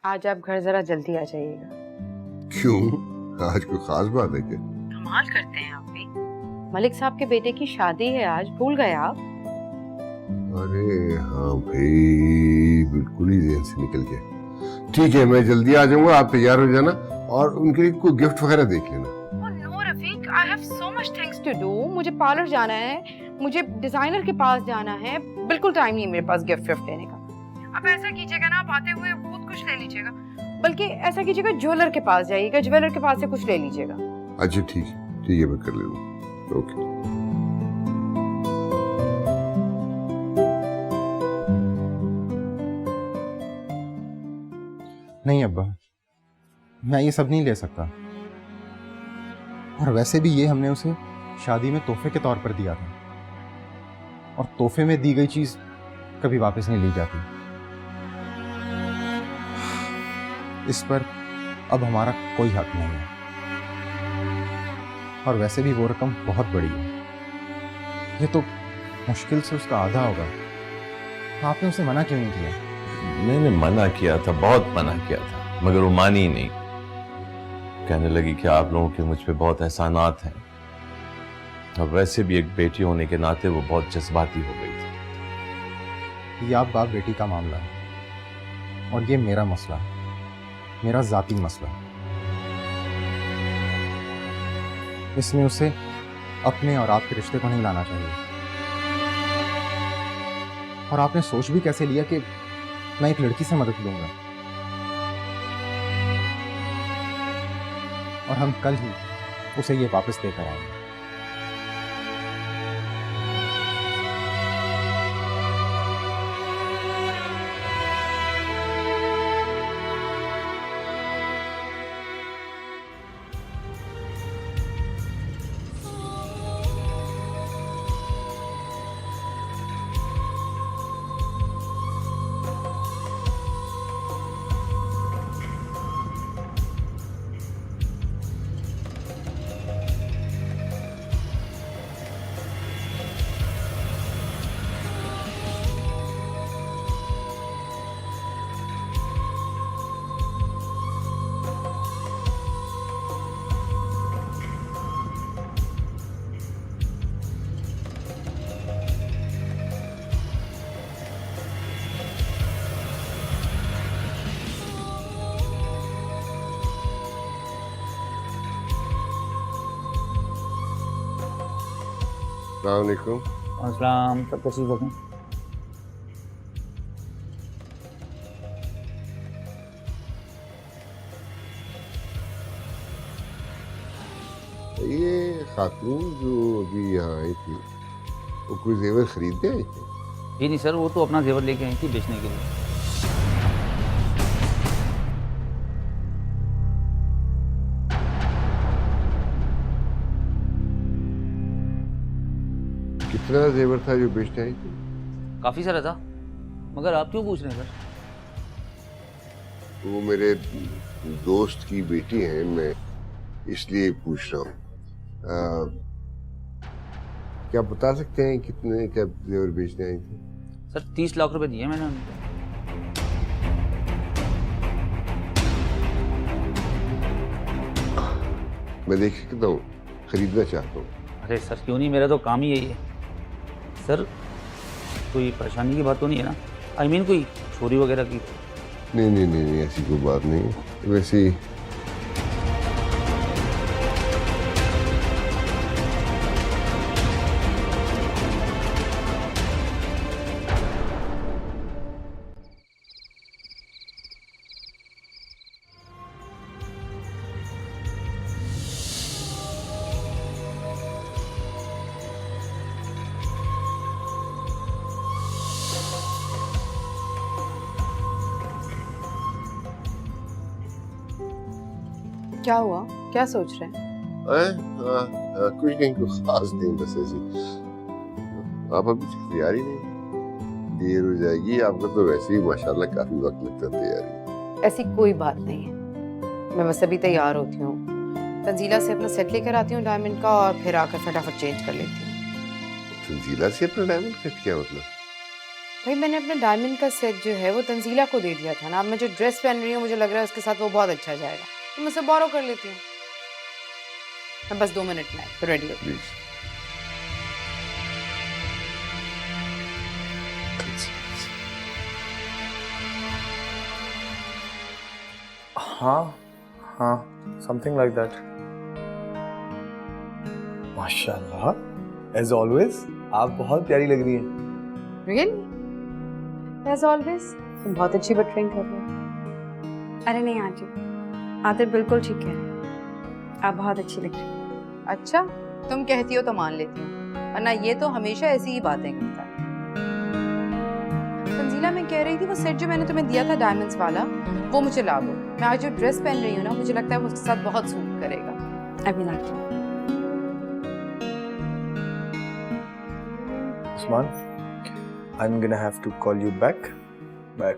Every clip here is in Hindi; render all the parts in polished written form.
आज आप घर जरा जल्दी आ जाइएगा। क्यों, आज कोई खास बात है क्या? कमाल करते हैं आप भी। मलिक साहब के बेटे की शादी है आज, भूल गए आप? अरे हाँ भाई, बिल्कुल ही ज़हन से निकल गया। ठीक है, मैं जल्दी आ जाऊंगा, आप तैयार हो जाना और उनके लिए कोई गिफ्ट वगैरह देख लेना। No Rafiq, I have so much things to do. मुझे पार्लर जाना है, मुझे डिजाइनर के पास जाना है, बिल्कुल टाइम नहीं मेरे पास गिफ्ट लेने का। अब ऐसा कीजिएगा ना, आप आते हुए बहुत कुछ ले लीजिएगा, बल्कि ऐसा कीजिएगा ज्वेलर के पास जाइएगा, ज्वेलर के पास से कुछ ले लीजिएगा। अच्छा ठीक है, मैं कर लूँगा। ओके। नहीं अब्बा, मैं ये सब नहीं ले सकता। और वैसे भी ये हमने उसे शादी में तोहफे के तौर पर दिया था, और तोहफे में दी गई चीज कभी वापस नहीं ली जाती। इस पर अब हमारा कोई हक नहीं है, और वैसे भी वो रकम बहुत बड़ी है। ये तो मुश्किल से उसका आधा होगा। आपने उसे मना क्यों नहीं किया? मैंने मना किया था, बहुत मना किया था, मगर वो मानी ही नहीं। कहने लगी कि आप लोगों के मुझ पे बहुत एहसानात हैं, और वैसे भी एक बेटी होने के नाते वो बहुत जज्बाती हो गई थी। ये आप बाप बेटी का मामला है, और ये मेरा मसला है, मेरा जाती मसला। इसमें उसे अपने और आपके रिश्ते को नहीं लाना चाहिए। और आपने सोच भी कैसे लिया कि मैं एक लड़की से मदद लूंगा? और हम कल ही उसे ये वापस देकर आएंगे। अस्सलाम वालेकुम। अस्सलाम, सब तशरीफ रखें। ये खातून जो अभी यहाँ आई थी, वो कोई जेवर खरीदने आई थी? जी नहीं सर, वो तो अपना जेवर लेके आई थी बेचने के लिए। कितना जेवर था जो बेचने आई थी? काफ़ी सारा था, मगर आप क्यों पूछ रहे हैं सर? वो मेरे दोस्त की बेटी है, मैं इसलिए पूछ रहा हूँ। क्या बता सकते हैं कितने क्या जेवर बेचने आई थी? सर 30 लाख रुपए दिए मैंने उनको। मैं देख सकता हूँ, खरीदना चाहता हूँ। अरे सर क्यों नहीं, मेरा तो काम ही यही है सर। कोई परेशानी की बात तो नहीं है ना? आई मीन कोई चोरी वगैरह की? नहीं, ऐसी कोई बात नहीं है। वैसे क्या हुआ, क्या सोच रहे हैं? कुछ नहीं, कुछ खास नहीं, बस ऐसी। आप अभी तैयारी नहीं, देर हो जाएगी। आपका तो वैसे ही माशाल्लाह काफी वक्त लगता है तैयारी। ऐसी कोई बात नहीं है, मैं बस अभी तैयार होती हूँ, तंजीला से अपना सेट लेकर आती हूँ डायमंड का, और फिर आकर फटाफट चेंज कर लेती हूँ। तंजीला से अपना डायमंड कट? क्या मतलब? भाई मैंने अपना डायमंड का सेट जो है वो तंजीला को दे दिया था ना। अब मैं जो ड्रेस पहन रही हूँ मुझे लग रहा है उसके साथ वो बहुत अच्छा जाएगा, तो मैं उसे बोरो कर लेती हूँ। मैं बस 2 मिनट में फिर रेडी हो। प्लीज। हाँ हाँ, समथिंग लाइक दैट। माशाल्लाह, एज ऑलवेज आप बहुत प्यारी लग रही हैं। रियली? एज ऑलवेज तुम बहुत अच्छी बटरिंग कर रहे हो। अरे नहीं आंटी, आदिर बिल्कुल ठीक है, आप बहुत अच्छी लग रही हैं। अच्छा, तुम कहती हो तो मान लेती हूँ, वरना ये तो हमेशा ऐसी ही बातें करता है। तंजीला मैं कह रही थी वो सेट जो मैंने तुम्हें दिया था डायमंड्स वाला, वो मुझे ला दो। मैं आज जो ड्रेस पहन रही हूँ ना, मुझे लगता है वो उसके साथ बहुत सूट करेगा। अभी लाती हूँ। Usman, I'm gonna have to call you back. Bye.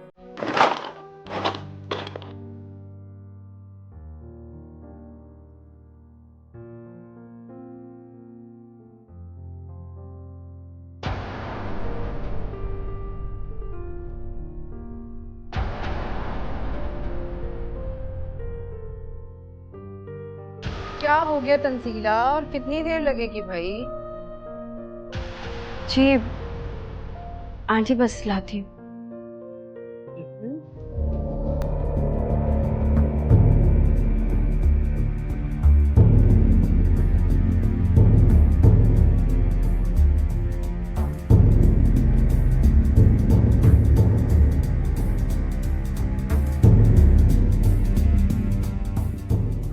क्या हो गया तंजीला, और कितनी देर लगेगी भाई? जी आंटी बस लाती हूँ।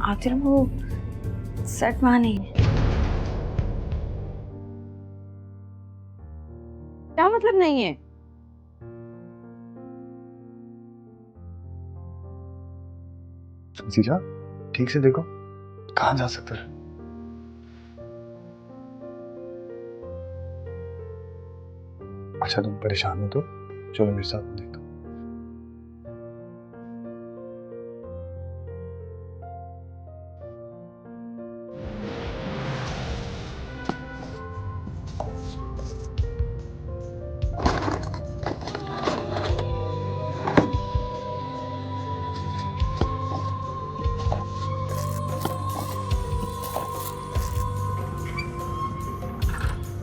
आखिर वो सेट वहाँ नहीं है। क्या मतलब नहीं है? जीजा, ठीक से देखो, कहाँ जा सकते हैं? अच्छा तुम परेशान हो तो चलो मेरे साथ देखो।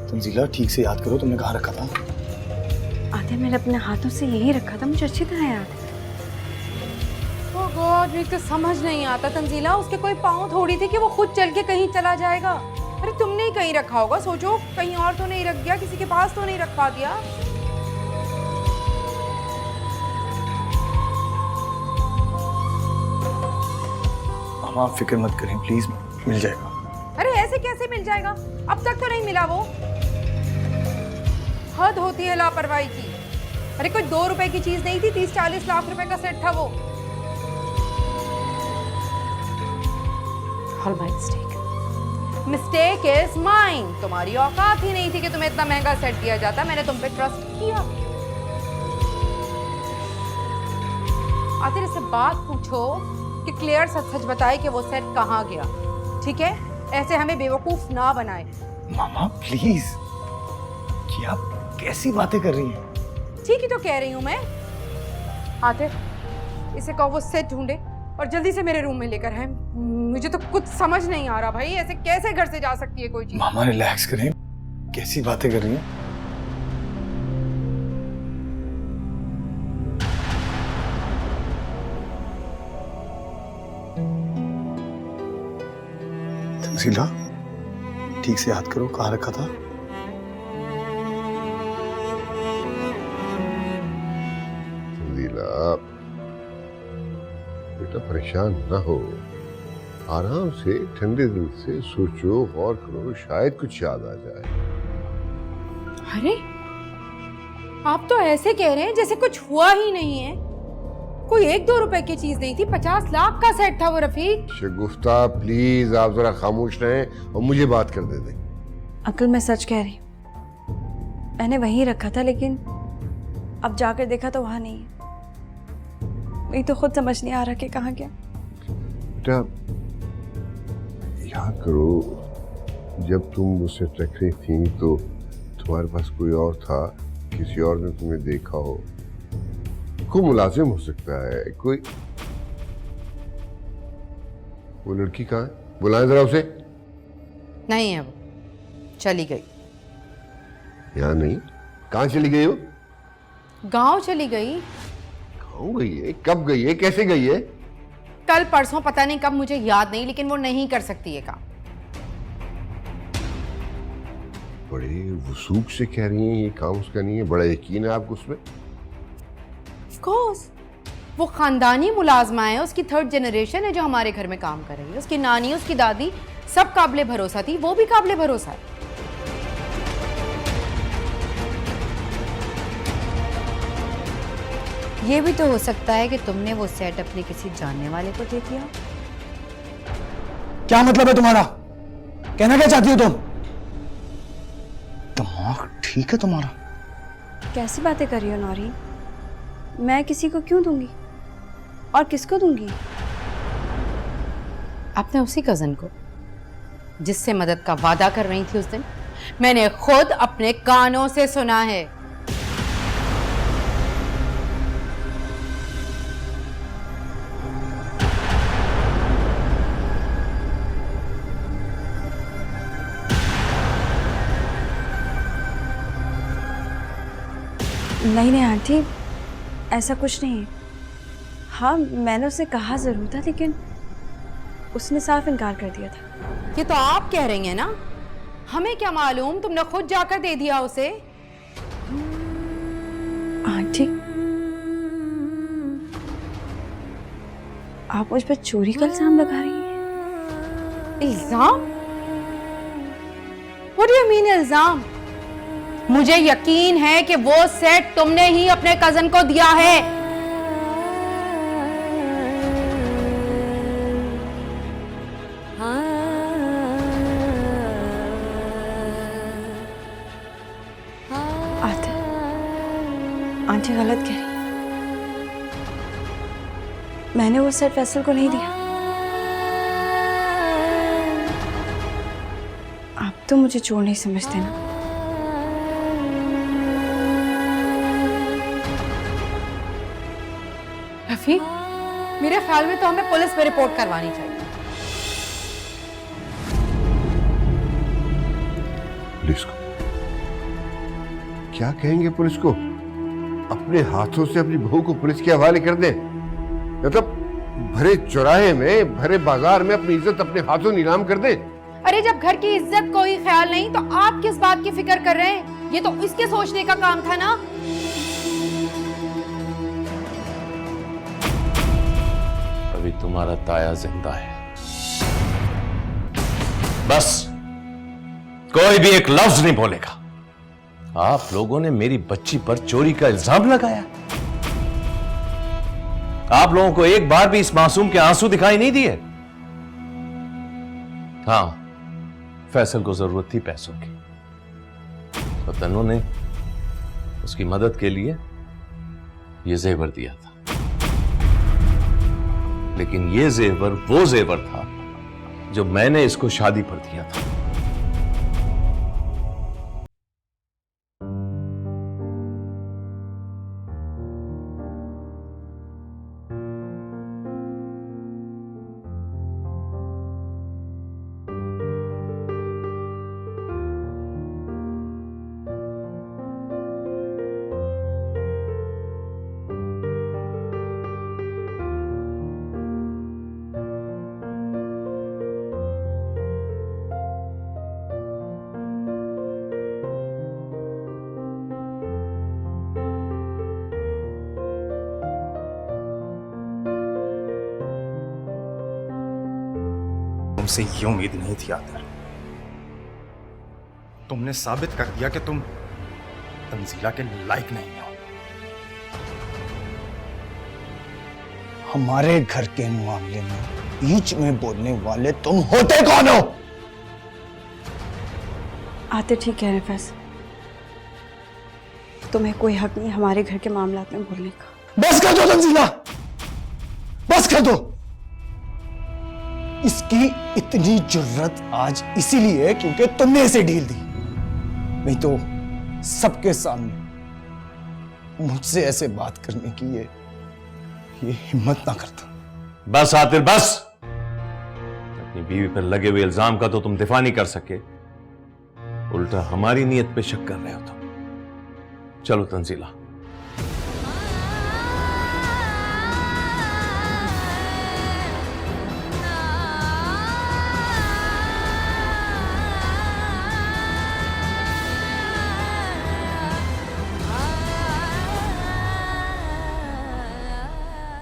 तंजीला, ठीक से याद करो तुमने कहाँ रखा था? आधे मैंने अपने हाथों से यही रखा था, मुझे अच्छी तरह याद है। ओह गॉड, मुझे तो समझ नहीं आता तंजीला, उसके कोई पाँव थोड़ी थे कि वो खुद चल के कहीं चला जाएगा। अरे तुमने ही कहीं रखा होगा, सोचो कहीं और तो नहीं रख दिया, किसी के पास तो नहीं रखवा दिया। मामा आप फिक्र मत करें प्लीज, मिल जाएगा। अरे ऐसे कैसे मिल जाएगा? अब तक तो नहीं मिला वो। हद होती है लापरवाही की। अरे कोई 2 रुपए की चीज नहीं थी, 30-40 लाख रुपए का सेट था वो। All my mistake. Mistake is mine. तुम्हारी औकात ही नहीं थी कि तुम्हें इतना महंगा सेट दिया जाता। मैंने तुम पे ट्रस्ट किया। आखिर इससे बात पूछो कि क्लियर सच सच बताए कि वो सेट कहाँ गया, ठीक है? ऐसे हमें बेवकूफ ना बनाए। मामा प्लीज, ये आप कैसी बातें कर रही हैं? ठीक ही तो कह रही हूँ मैं। आतिफ, इसे कहो वो सेट ढूंढे और जल्दी से मेरे रूम में लेकर आए। मुझे तो कुछ समझ नहीं आ रहा भाई, ऐसे कैसे घर से जा सकती है कोई चीज? मामा रिलैक्स करें, कैसी बातें कर रही हैं? तंजीला, ठीक से याद करो कहाँ रखा था? तंजीला, बेटा परेशान ना हो, आराम से ठंडे दिल से सोचो, गौर करो, शायद कुछ याद आ जाए। अरे आप तो ऐसे कह रहे हैं जैसे कुछ हुआ ही नहीं है। कोई 1-2 रुपए की चीज नहीं थी, 50 लाख का सेट था वो रफीक। शगुफ्ता प्लीज आप जरा खामोश रहें और मुझे बात कर दे दें। अंकल मैं सच कह रही हूँ, मैंने वहीं रखा था, लेकिन अब जाकर देखा तो वहाँ नहीं है। वही तो खुद समझ नहीं आ रहा कि कहाँ गया। बेटा याद करो, जब तुम मुझसे टकरी थी तो तुम्हारे पास कोई और था किसी और ने तुम्हें देखा हो, कोई मुलाजिम हो सकता है, कोई। वो लड़की कहाँ है? बुलाएं जरा उसे। नहीं है वो, चली गई। यहाँ नहीं, कहाँ चली गई वो? गांव चली गई। गाँव गई है? कब गई है, कैसे गई है? कल परसों, पता नहीं कब, मुझे याद नहीं, लेकिन वो नहीं कर सकती है काम। बड़े वसूख से कह रही हैं ये काम उसका नहीं है, बड़ा यकीन है आपको उसमें? Of course, वो खानदानी मुलाजमा है, उसकी 3rd जनरेशन है जो हमारे घर में काम कर रही है। उसकी नानी, उसकी दादी सब काबिले भरोसा थी, वो भी काबिले भरोसा है। ये भी तो हो सकता है कि तुमने वो सेट अपने किसी जानने वाले को दे दिया। क्या मतलब है तुम्हारा? कहना क्या चाहती हो तुम? दिमाग ठीक है तुम्हारा? कैसी बातें कर रही हो नौरीन? मैं किसी को क्यों दूंगी और किसको दूंगी? अपने उसी कजन को जिससे मदद का वादा कर रही थी उस दिन। मैंने खुद अपने कानों से सुना है। नहीं नहीं आंटी, ऐसा कुछ नहीं है। हाँ, मैंने उसे कहा ज़रूर था, लेकिन उसने साफ इनकार कर दिया था। ये तो आप कह रही हैं ना, हमें क्या मालूम, तुमने खुद जाकर दे दिया उसे। आंटी, आप मुझ पर चोरी का इल्जाम लगा रही हैं। इल्जाम? What do you mean इल्जाम? मुझे यकीन है कि वो सेट तुमने ही अपने कजन को दिया है। आंटी गलत कह रही। मैंने वो सेट फैसल को नहीं दिया। आप तो मुझे चोर नहीं समझते ना। रफीक, मेरे ख्याल में तो हमें पुलिस में रिपोर्ट करवानी चाहिए। पुलिस को? क्या कहेंगे पुलिस को? अपने हाथों से अपनी बहू को पुलिस के हवाले कर दे? मतलब भरे चौराहे में, भरे बाजार में अपनी इज्जत अपने हाथों नीलाम कर दे? अरे जब घर की इज्जत को ही ख्याल नहीं तो आप किस बात की फिक्र कर रहे हैं? ये तो इसके सोचने का काम था ना। अभी तुम्हारा ताया जिंदा है, बस कोई भी एक लफ्ज नहीं बोलेगा। आप लोगों ने मेरी बच्ची पर चोरी का इल्जाम लगाया। आप लोगों को एक बार भी इस मासूम के आंसू दिखाई नहीं दिए। हाँ, फैसल को जरूरत थी पैसों की, तो तन्नू ने उसकी मदद के लिए यह जेवर दिया था। लेकिन यह जेवर वो जेवर था जो मैंने इसको शादी पर दिया था। तुमसे ये उम्मीद नहीं थी आदर। तुमने साबित कर दिया कि तुम तंजीला के लायक नहीं हो। हमारे घर के मामले में बीच में बोलने वाले तुम होते कौन हो? आते ठीक कह रहे फैसल, तुम्हें कोई हक नहीं हमारे घर के मामलात में बोलने का। बस कर दो तंजीला, बस कर दो। इसकी इतनी जुर्रत आज इसीलिए क्योंकि तुमने इसे ढील दी, नहीं तो सबके सामने मुझसे ऐसे बात करने की ये हिम्मत ना करता। बस आतिर बस। अपनी बीवी पर लगे हुए इल्जाम का तो तुम दिफा नहीं कर सके, उल्टा हमारी नीयत पे शक कर रहे हो तुम। चलो तंजीला।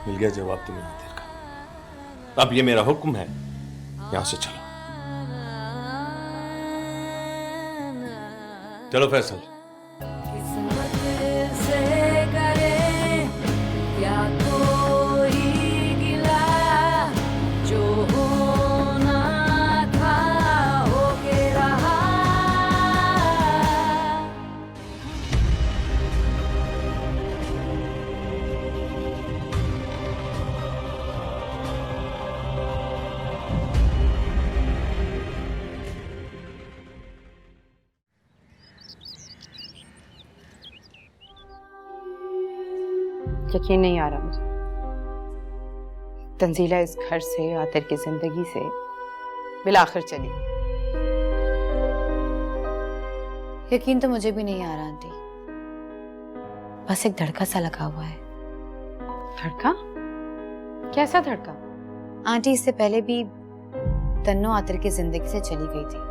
मिल गया जवाब तुम्हें आतिर का। अब ये मेरा हुक्म है, यहां से चलो। चलो फैसल। किस्मत से करे क्या कोई गिला, जो होना था होके रहा। यकीन नहीं आ रहा मुझे, तंजीला इस घर से, आतिर की जिंदगी से बिलाखिर चली गई। यकीन तो मुझे भी नहीं आ रहा आंटी, बस एक धड़का सा लगा हुआ है। धड़का? कैसा धड़का? आंटी इससे पहले भी तन्नो आतिर की जिंदगी से चली गई थी,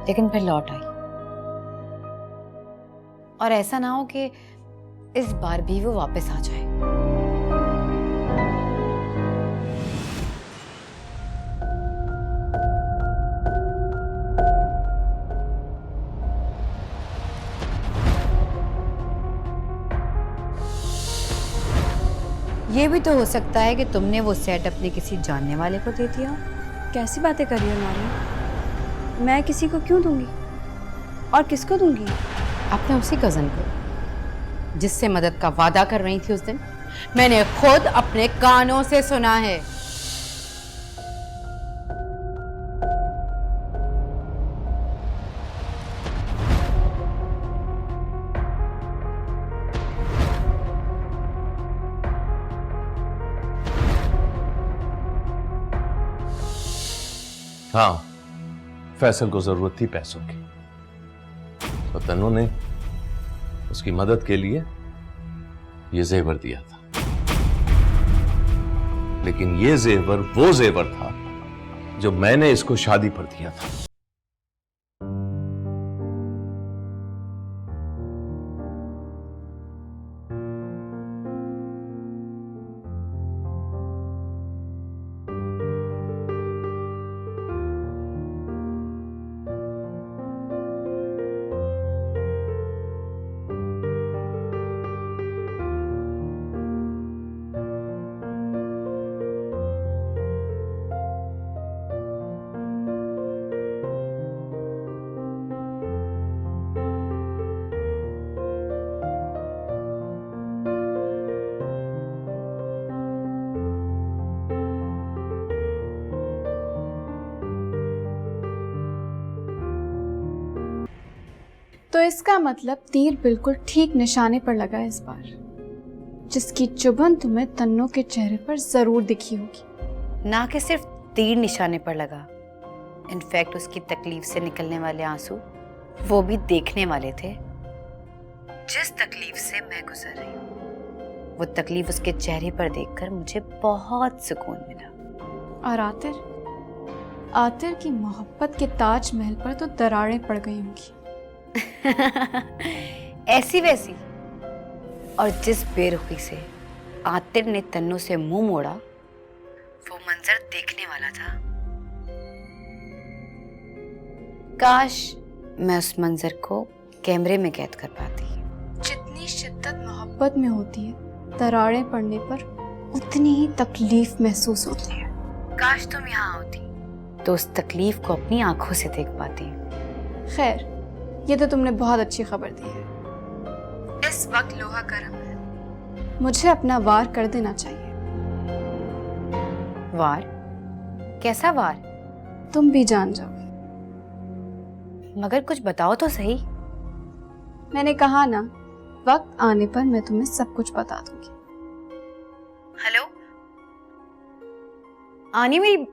लेकिन फिर लौट आई। और ऐसा ना हो कि इस बार भी वो वापस आ जाए। ये भी तो हो सकता है कि तुमने वो सेट अपने किसी जानने वाले को दे दिया। कैसी बातें कर रही हो नानी? मैं किसी को क्यों दूंगी? और किसको दूंगी? अपने उसी कजन को जिससे मदद का वादा कर रही थी उस दिन। मैंने खुद अपने कानों से सुना है। हाँ, फैसल को जरूरत थी पैसों की, तो तन्नू ने उसकी मदद के लिए ये जेवर दिया था। लेकिन ये जेवर वो जेवर था जो मैंने इसको शादी पर दिया था। तो इसका मतलब तीर बिल्कुल ठीक निशाने पर लगा इस बार, जिसकी चुभन तुम्हें तन्नो के चेहरे पर जरूर दिखी होगी। ना कि सिर्फ तीर निशाने पर लगा, इनफैक्ट उसकी तकलीफ से निकलने वाले आंसू वो भी देखने वाले थे। जिस तकलीफ से मैं गुजर रही हूँ, वो तकलीफ उसके चेहरे पर देखकर मुझे बहुत सुकून मिला। और आतिर की मोहब्बत के ताजमहल पर तो दरारें पड़ गई होंगी। ऐसी वैसी। और जिस बेरुखी से आतिर ने तन्नो से मुंह मोड़ा, वो मंजर देखने वाला था। काश मैं उस मंजर को कैमरे में कैद कर पाती। जितनी शिद्दत मोहब्बत में होती है, दरारें पड़ने पर उतनी ही तकलीफ महसूस होती है। काश तुम यहाँ होती तो उस तकलीफ को अपनी आंखों से देख पाती। खैर, ये तो तुमने बहुत अच्छी खबर दी है। इस वक्त लोहा गर्म है, मुझे अपना वार कर देना चाहिए। वार? कैसा वार? तुम भी जान जाओ। मगर कुछ बताओ तो सही। मैंने कहा ना, वक्त आने पर मैं तुम्हें सब कुछ बता दूंगी। हेलो आनी, मेरी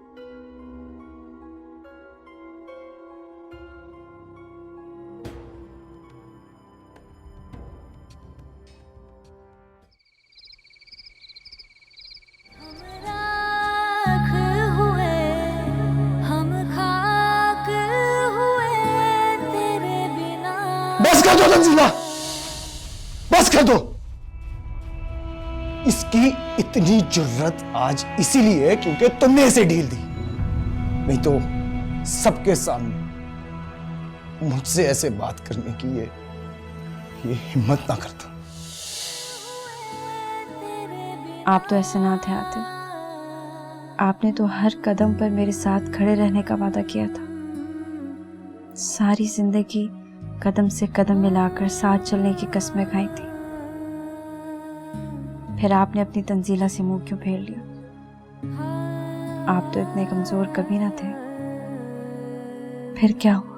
बस कर दो तंजीला, बस कर दो। इसकी इतनी जुर्रत आज इसीलिए है क्योंकि तुमने इसे ढील दी, नहीं तो सबके सामने मुझसे ऐसे बात करने की ये हिम्मत ना करता। आप तो ऐसे ना थे आतिफ, आपने तो हर कदम पर मेरे साथ खड़े रहने का वादा किया था। सारी जिंदगी कदम से कदम मिलाकर साथ चलने की कस्में खाई थी। फिर आपने अपनी तंजीला से मुंह क्यों फेर लिया? आप तो इतने कमजोर कभी ना थे। फिर क्या हुआ?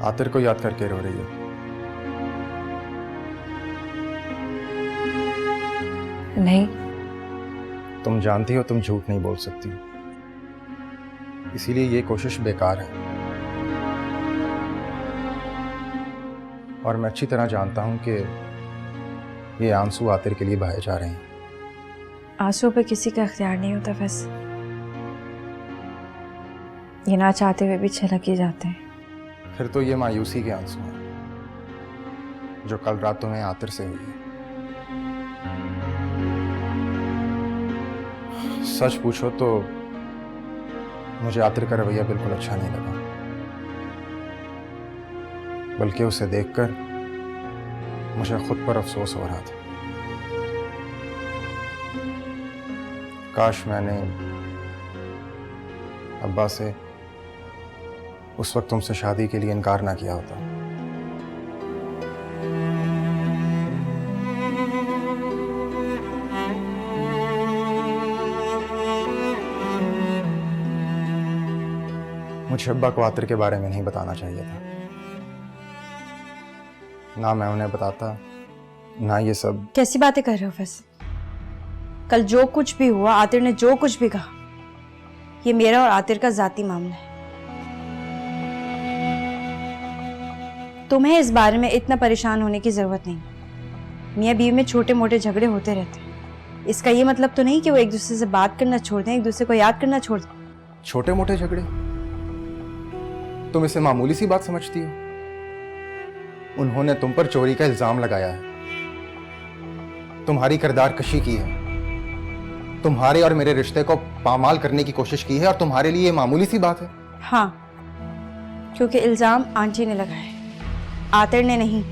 आतिर को याद करके रो रही है। नहीं, तुम जानती हो तुम झूठ नहीं बोल सकती, इसीलिए ये कोशिश बेकार है। और मैं अच्छी तरह जानता हूं कि ये आंसू आतिर के लिए बहाए जा रहे हैं। आंसू पे किसी का अख्तियार नहीं होता, वैसे ये ना चाहते हुए भी छलक ही जाते हैं। फिर तो ये मायूसी के आंसू हैं जो कल रात तुम्हें आतिर से हुई है। सच पूछो तो मुझे आतिर का रवैया बिल्कुल अच्छा नहीं लगा, बल्कि उसे देखकर मुझे खुद पर अफसोस हो रहा था। काश मैंने अब्बा से उस वक्त तुमसे शादी के लिए इनकार ना किया होता। मुझे अब्बा को आतिर के बारे में नहीं बताना चाहिए था। ना मैं उन्हें बताता, ना ये सब। कैसी बातें कर रहे हो वैसे? कल जो कुछ भी हुआ, आतिर ने जो कुछ भी कहा, ये मेरा और आतिर का जाती मामला है। तुम्हें इस बारे में इतना परेशान होने की जरूरत नहीं। मियां बीवी में छोटे मोटे झगड़े होते रहते हैं। इसका ये मतलब तो नहीं कि वो एक दूसरे से बात करना छोड़ दें, एक दूसरे को याद करना छोड़ दें। छोटे मोटे झगड़े तुम इसे मामूली सी बात समझती हो? उन्होंने तुम पर चोरी का इल्जाम लगाया है, तुम्हारी किरदार कशी की है, तुम्हारे और मेरे रिश्ते को पामाल करने की कोशिश की है, और तुम्हारे लिए ये मामूली सी बात है? हाँ, क्योंकि इल्जाम आंटी ने लगाया है, आतिर ने नहीं।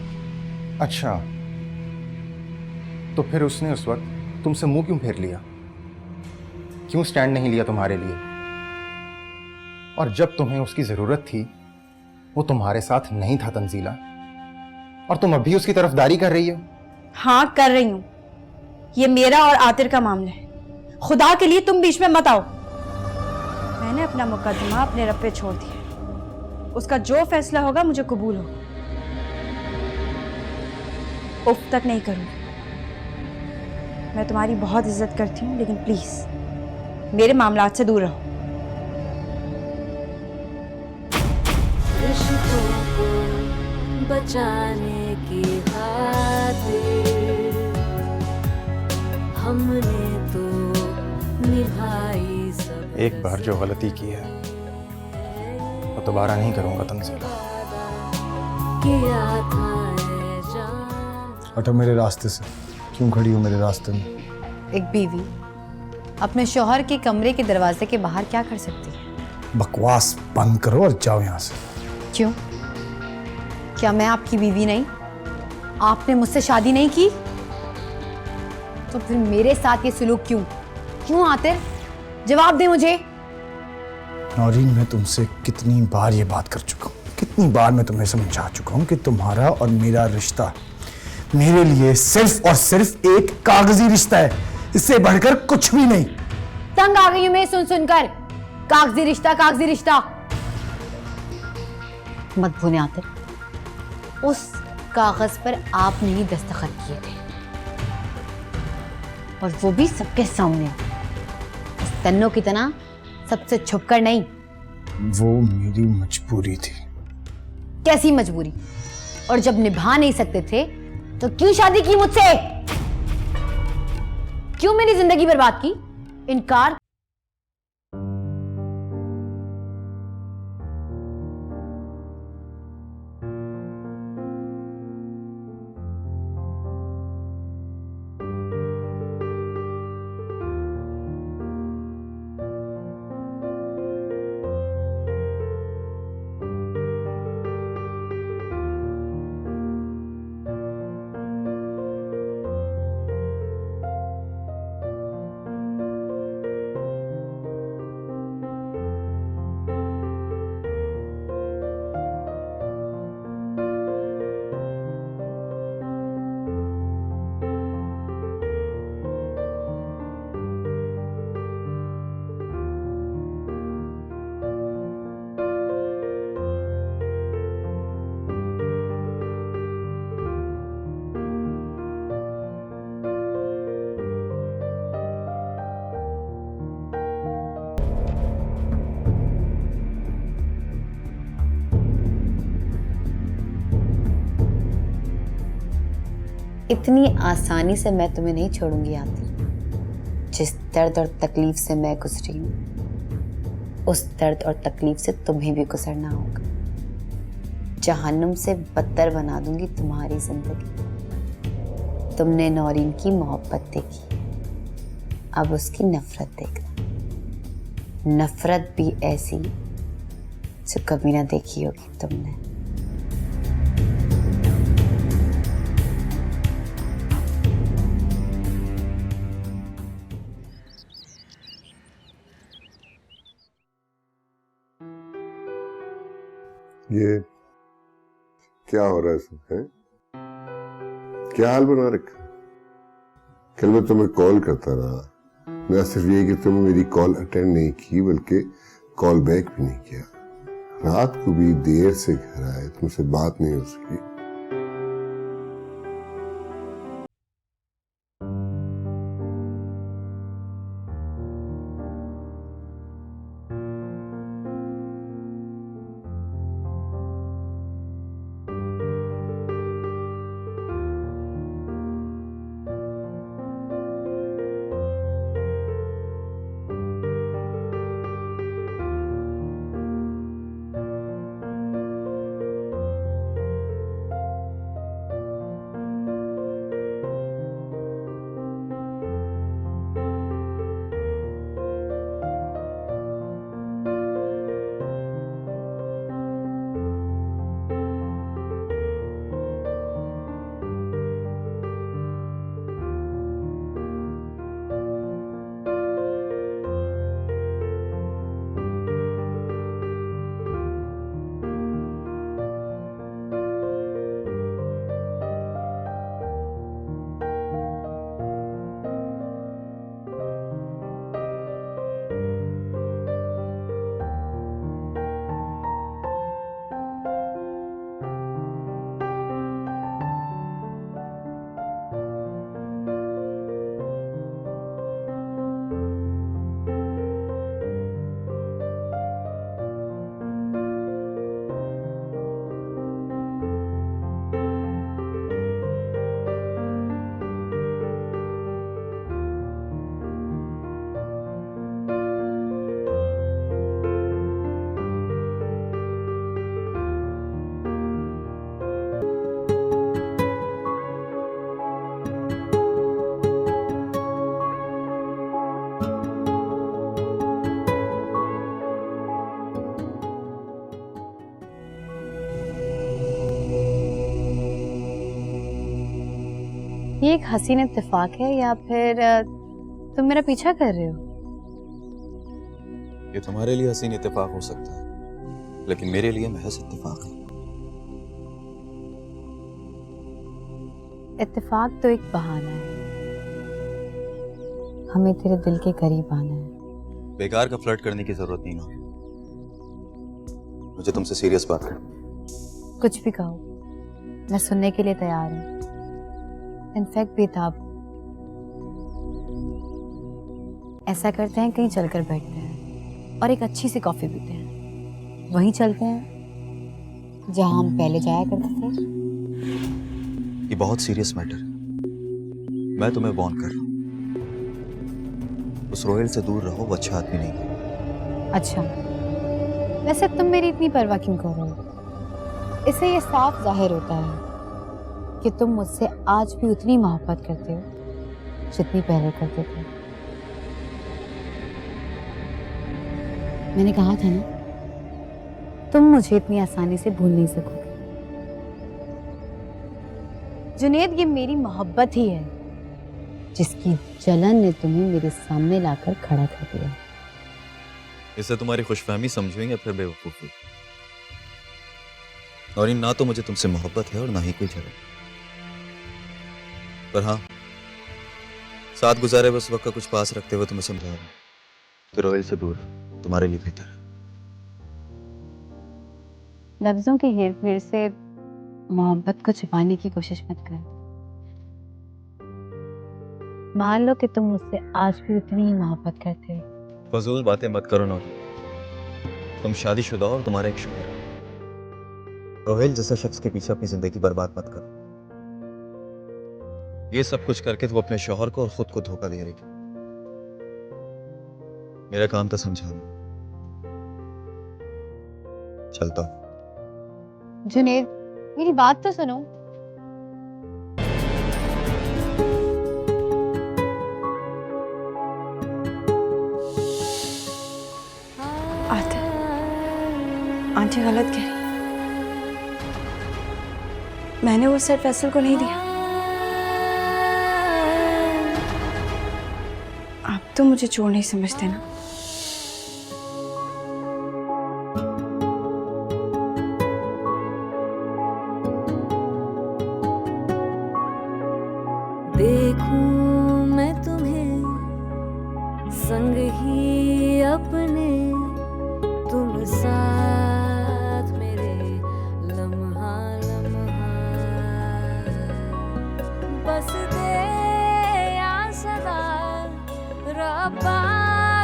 अच्छा, तो फिर उसने उस वक्त तुमसे मुंह क्यों फेर लिया? क्यों स्टैंड नहीं लिया तुम्हारे लिए? और जब तुम्हें उसकी जरूरत थी वो तुम्हारे साथ नहीं था तंजीला, और तुम अभी उसकी तरफदारी कर रही हो? हाँ, कर रही हूं। ये मेरा और आतिर का मामला है, खुदा के लिए तुम बीच में मत आओ। मैंने अपना मुकदमा अपने रब पे छोड़ दिया, उसका जो फैसला होगा मुझे कबूल होगा। उफ तक नहीं करूंगी। मैं तुम्हारी बहुत इज्जत करती हूँ, लेकिन प्लीज मेरे मामलात से दूर रहो। रिश्तों को बचाने की खातिर हमने तो निभाई सब। एक बार जो गलती की है वो दोबारा नहीं करूंगा तंजीला। किया था ये जान। हटो मेरे रास्ते से। क्यों खड़ी हो मेरे रास्ते में? एक बीवी अपने शौहर के कमरे के दरवाजे के बाहर क्या कर सकती है? बकवास बंद करो और जाओ यहाँ से। क्यों? क्या मैं आपकी बीवी नहीं? आपने मुझसे शादी नहीं की? तो फिर मेरे साथ ये सलूक क्यों? क्यों आतिर? जवाब दे मुझे। नौरीन, मैं तुमसे कितनी बार ये बात कर चुका हूँ, कितनी बार मैं तुम्हें समझा चुका हूँ कि तुम्हारा और मेरा रिश्ता मेरे लिए सिर्फ और सिर्फ एक कागजी रिश्ता है, इससे बढ़कर कुछ भी नहीं। तंग आ गई हूं मैं सुन सुनकर। कागजी रिश्ता, कागजी रिश्ता। मत भूलें आतिर, उस कागज पर आपने ही दस्तखत किए थे, और वो भी सबके सामने, इस तन्नों की तरह सबसे छुपकर नहीं। वो मेरी मजबूरी थी। कैसी मजबूरी? और जब निभा नहीं सकते थे तो क्यों शादी की मुझसे? क्यों मेरी जिंदगी बर्बाद की? इनकार। इतनी आसानी से मैं तुम्हें नहीं छोड़ूंगी आतिर। जिस दर्द और तकलीफ से मैं गुजरी हूं, उस दर्द और तकलीफ से तुम्हें भी गुजरना होगा। जहन्नुम से बदतर बना दूंगी तुम्हारी जिंदगी। तुमने नौरीन की मोहब्बत देखी, अब उसकी नफरत देखना। नफरत भी ऐसी जो कभी ना देखी होगी तुमने। ये क्या हो रहा है सब है? क्या हाल बना रखा? कल मैं तुम्हें कॉल करता रहा, ना सिर्फ ये कि तुमने मेरी कॉल अटेंड नहीं की बल्कि कॉल बैक भी नहीं किया। रात को भी देर से घर आए, तुमसे बात नहीं हो सकी। ये एक हसीन इत्तेफाक है या फिर तुम मेरा पीछा कर रहे हो? ये तुम्हारे लिए हसीन इत्तेफाक हो सकता है, लेकिन मेरे लिए महज इत्तेफाक है। इत्तेफाक तो एक बहाना है, हमें तेरे दिल के करीब आना है। बेकार का फ्लर्ट करने की जरूरत नहीं ना, मुझे तुमसे सीरियस बात करनी है। कुछ भी कहो, मैं सुनने के लिए तैयार हूँ। इनफैक्ट बेताब। ऐसा करते हैं, कहीं चलकर बैठते हैं और एक अच्छी सी कॉफी पीते हैं। वहीं चलते हैं जहां हम पहले जाया करते थे। ये बहुत सीरियस मैटर है, मैं तुम्हें वार्न कर रहा हूँ। उस रोहिल से दूर रहो, वो अच्छा आदमी नहीं है। अच्छा, वैसे तुम मेरी इतनी परवाह क्यों कर रहे हो? इससे ये साफ जाहिर होता है कि तुम मुझसे आज भी उतनी मोहब्बत करते हो जितनी पहले करते थे। मैंने कहा था ना, तुम मुझे इतनी आसानी से भूल नहीं सकोगे। जुनेद, ये मेरी मोहब्बत ही है जिसकी जलन ने तुम्हें मेरे सामने लाकर खड़ा कर दिया। इसे तुम्हारी खुशफहमी समझूं या फिर बेवकूफी? और ना तो मुझे तुमसे मोहब्बत है और ना ही कोई जलन, पर हाँ, साथ गुजारे बस वक्त का कुछ पास रखते हुए तुम्हें समझा रहा हूं कि रोहिल से दूर तुम्हारे लिए बेहतर है। लफ्जों की हेर-फेर से मोहब्बत को छिपाने की कोशिश मत कर। मान लो कि तुम मुझसे आज भी उतनी ही मोहब्बत करते हो। फजूल बातें मत करो ना, तुम शादीशुदा और तुम्हारा एक शोहर है। रोहिल जैसे शख्स के पीछे अपनी जिंदगी बर्बाद मत करो। ये सब कुछ करके वो अपने शौहर को और खुद को धोखा दे रही। मेरा काम था समझाना। चलता हूं। जुनेद, मेरी बात तो सुनो। आंटी गलत कह रही, मैंने वो सेट फैसल को नहीं दिया। आप तो मुझे चोर नहीं समझते ना। देखूं मैं तुम्हें संग ही अपने, तुम साथ मेरे लम्हा लम्हा, बस दे या सदा रब्बा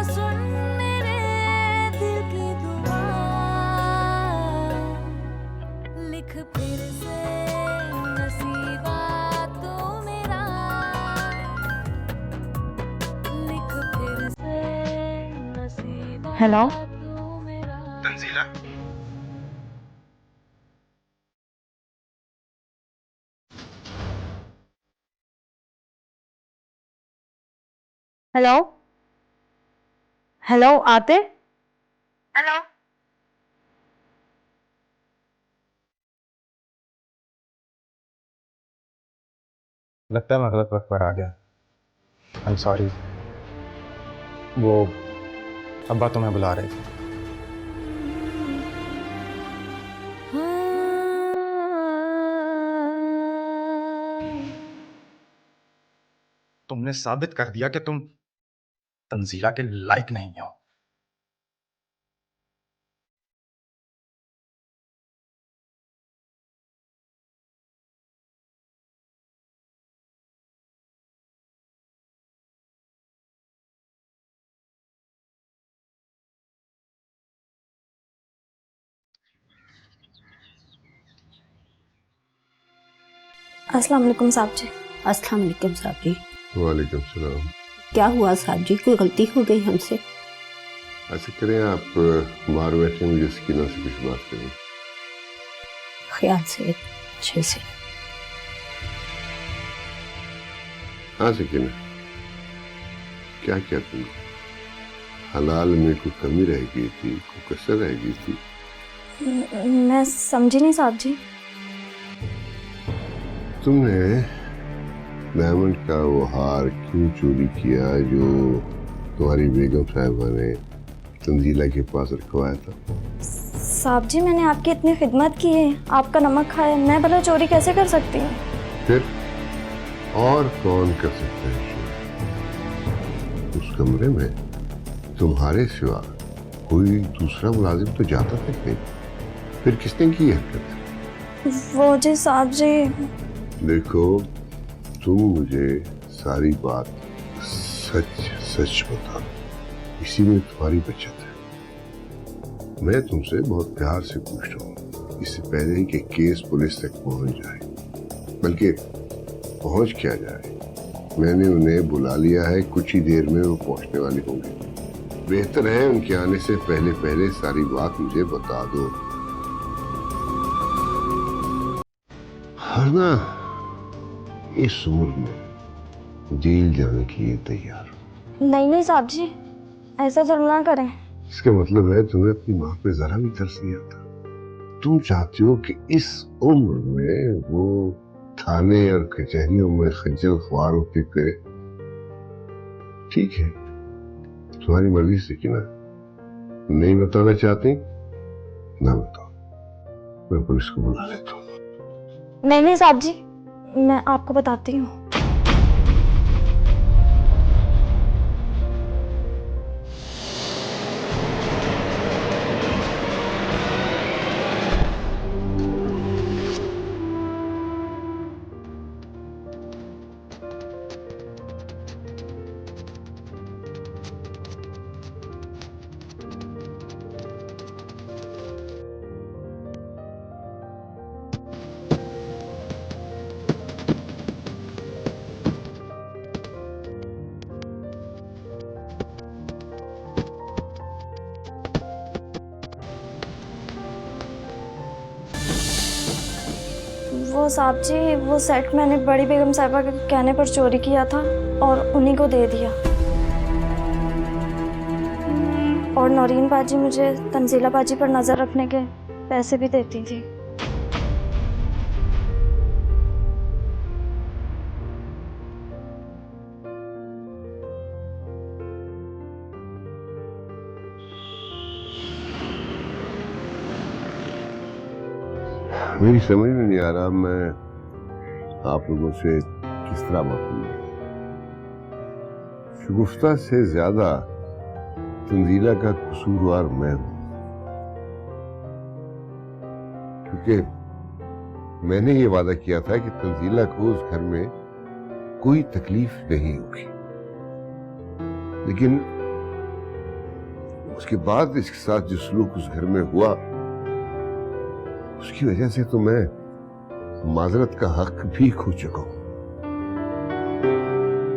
सुन मेरे दिल की दुआ, लिख फिर से नसीबा तो मेरा, लिख फिर से नसीबा। हेलो तंजीला, हेलो हेलो आते, हेलो लगता है मैं गलत वक्त पर आ गया। I am sorry. वो अब्बा तुम्हें बुला रहे थे। तुमने साबित कर दिया कि तुम तंजीला के लायक नहीं हो। अस्सलाम वालेकुम साहब जी। अस्सलाम वालेकुम साहब जी। वालेकुम सलाम। क्या हुआ साहब जी, कोई गलती हो गई हमसे? ऐसे करें, आप बाहर बैठे, मुझे सकीना से कुछ बात करें। ख्याल से, अच्छे से। हाँ सकीना, क्या क्या तुमने? हलाल में कोई कमी रह गई थी, कोई कसर रह गई थी? मैं समझी नहीं साहब जी। तुमने डायमंड का वो हार क्यों चोरी किया जो तुम्हारी बेगम साहिबा ने तंजीला के पास रखवाया था? साहब जी, मैंने आपकी इतनी खिदमत की है, आपका नमक खाया, मैं भला चोरी कैसे कर सकती हूँ? फिर और कौन कर सकता है? उस कमरे में तुम्हारे सिवा कोई दूसरा मुलाजिम तो जाता तक नहीं। फिर किसने की हरकत? वो जी साहब जी। देखो, तुम मुझे सारी बात सच सच बता, इसी में तुम्हारी बचत है। मैं तुमसे बहुत प्यार से पूछ रहा हूँ, इससे पहले कि केस पुलिस तक पहुंच जाए, बल्कि पहुंच क्या जाए, मैंने उन्हें बुला लिया है। कुछ ही देर में वो पहुंचने वाले होंगे। बेहतर है उनके आने से पहले पहले सारी बात मुझे बता दो, वरना इस उम्र में जेल जाने के लिए तैयार हो। नहीं साहब जी, ऐसा जरूर ना करें। इसका मतलब है तुम्हें अपनी माँ पे जरा भी तरस नहीं आता। तुम चाहती हो कि इस उम्र में वो थाने और कचहरियों में खज्जल ख्वार होके करे। ठीक है, तुम्हारी मर्जी से कि ना, नहीं बताना चाहती ना बताओ, मैं पुलिस को बुला लेता हूँ। नहीं साहब जी, मैं आपको बताती हूँ। वो साहब जी, वो सेट मैंने बड़ी बेगम साहिबा के कहने पर चोरी किया था और उन्हीं को दे दिया। और नौरीन बाजी मुझे तंजीला बाजी पर नजर रखने के पैसे भी देती थी। मेरी समझ में नहीं आ रहा मैं आप लोगों से किस तरह बात करूं। शगुफ्ता से ज्यादा तंजीला का कसूरवार मैं हूं, क्योंकि मैंने ये वादा किया था कि तंजीला को उस घर में कोई तकलीफ नहीं होगी। लेकिन उसके बाद इसके साथ जो सलूक उस घर में हुआ, उसकी वजह से तो मैं माजरत का हक भी खो चुका हूं।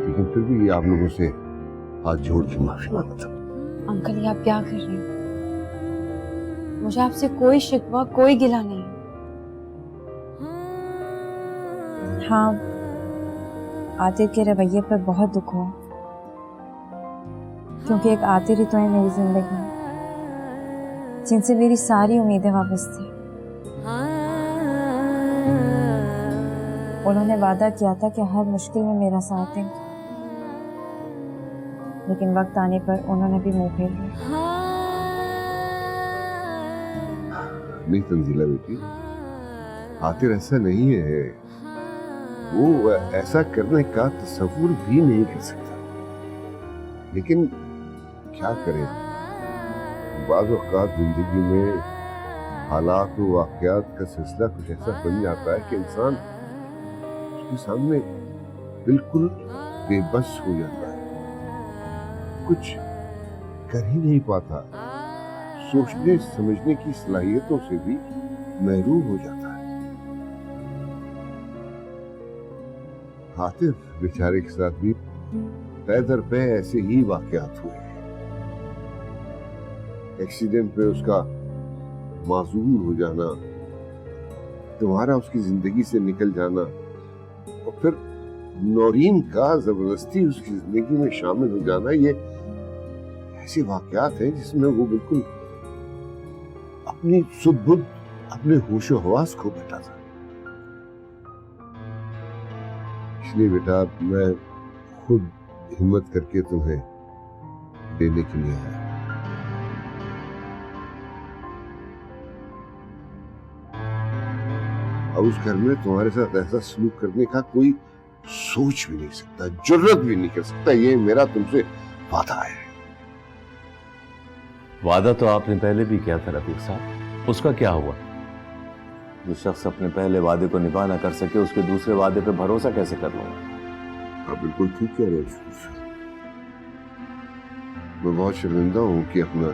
लेकिन फिर भी आप लोगों से हाथ जोड़ के माफी मांगता हूं। अंकल, ये आप क्या कर रहे हैं? मुझे आपसे कोई शिकवा, कोई गिला नहीं। हाँ, आतिर के रवैये पर बहुत दुख हुआ, क्योंकि एक आतिर ही तो है मेरी जिंदगी में, जिनसे मेरी सारी उम्मीदें वापस थी। उन्होंने वादा किया था कि हर मुश्किल में मेरा साथ देंगे, लेकिन वक्त आने पर उन्होंने भी मुंह फेर लिया। नहीं तंजीला बेटी, आतिर ऐसा नहीं है। वो ऐसा करने का तस्वुर भी नहीं कर सकता। लेकिन क्या करें, बाज़ औक़ात जिंदगी में हालात व वाक़यात का सिलसिला कुछ ऐसा बन जाता है कि इंसान उसके सामने बिल्कुल बेबस हो जाता है, कुछ कर ही नहीं पाता, सोचने समझने की सलाहियतों से भी महरूम हो जाता है। आतिफ बेचारे के साथ भी पै दर पै ऐसे ही वाक़यात हुए। एक्सीडेंट पे उसका माजूर हो जाना, तुम्हारा उसकी जिंदगी से निकल जाना, और फिर नौरीन का जबरदस्ती उसकी जिंदगी में शामिल हो जाना, ये ऐसे वाक़यात हैं जिसमें वो बिल्कुल अपनी सुध-बुध, अपने होशो हवास खो बैठा था। इसलिए बेटा मैं खुद हिम्मत करके तुम्हें देने के लिए आया। अब उस घर में तुम्हारे साथ ऐसा सलूक करने का कोई सोच भी नहीं सकता, जुर्रत भी नहीं कर सकता। ये मेरा तुमसे वादा है। वादा तो आपने पहले भी किया था रफीक साहब, उसका क्या हुआ? जो शख्स अपने पहले वादे को निभा ना कर सके उसके दूसरे वादे पे भरोसा कैसे कर लूंगा? आप बिल्कुल ठीक कह रहे हैं। मैं बहुत शर्मिंदा हूं कि अपना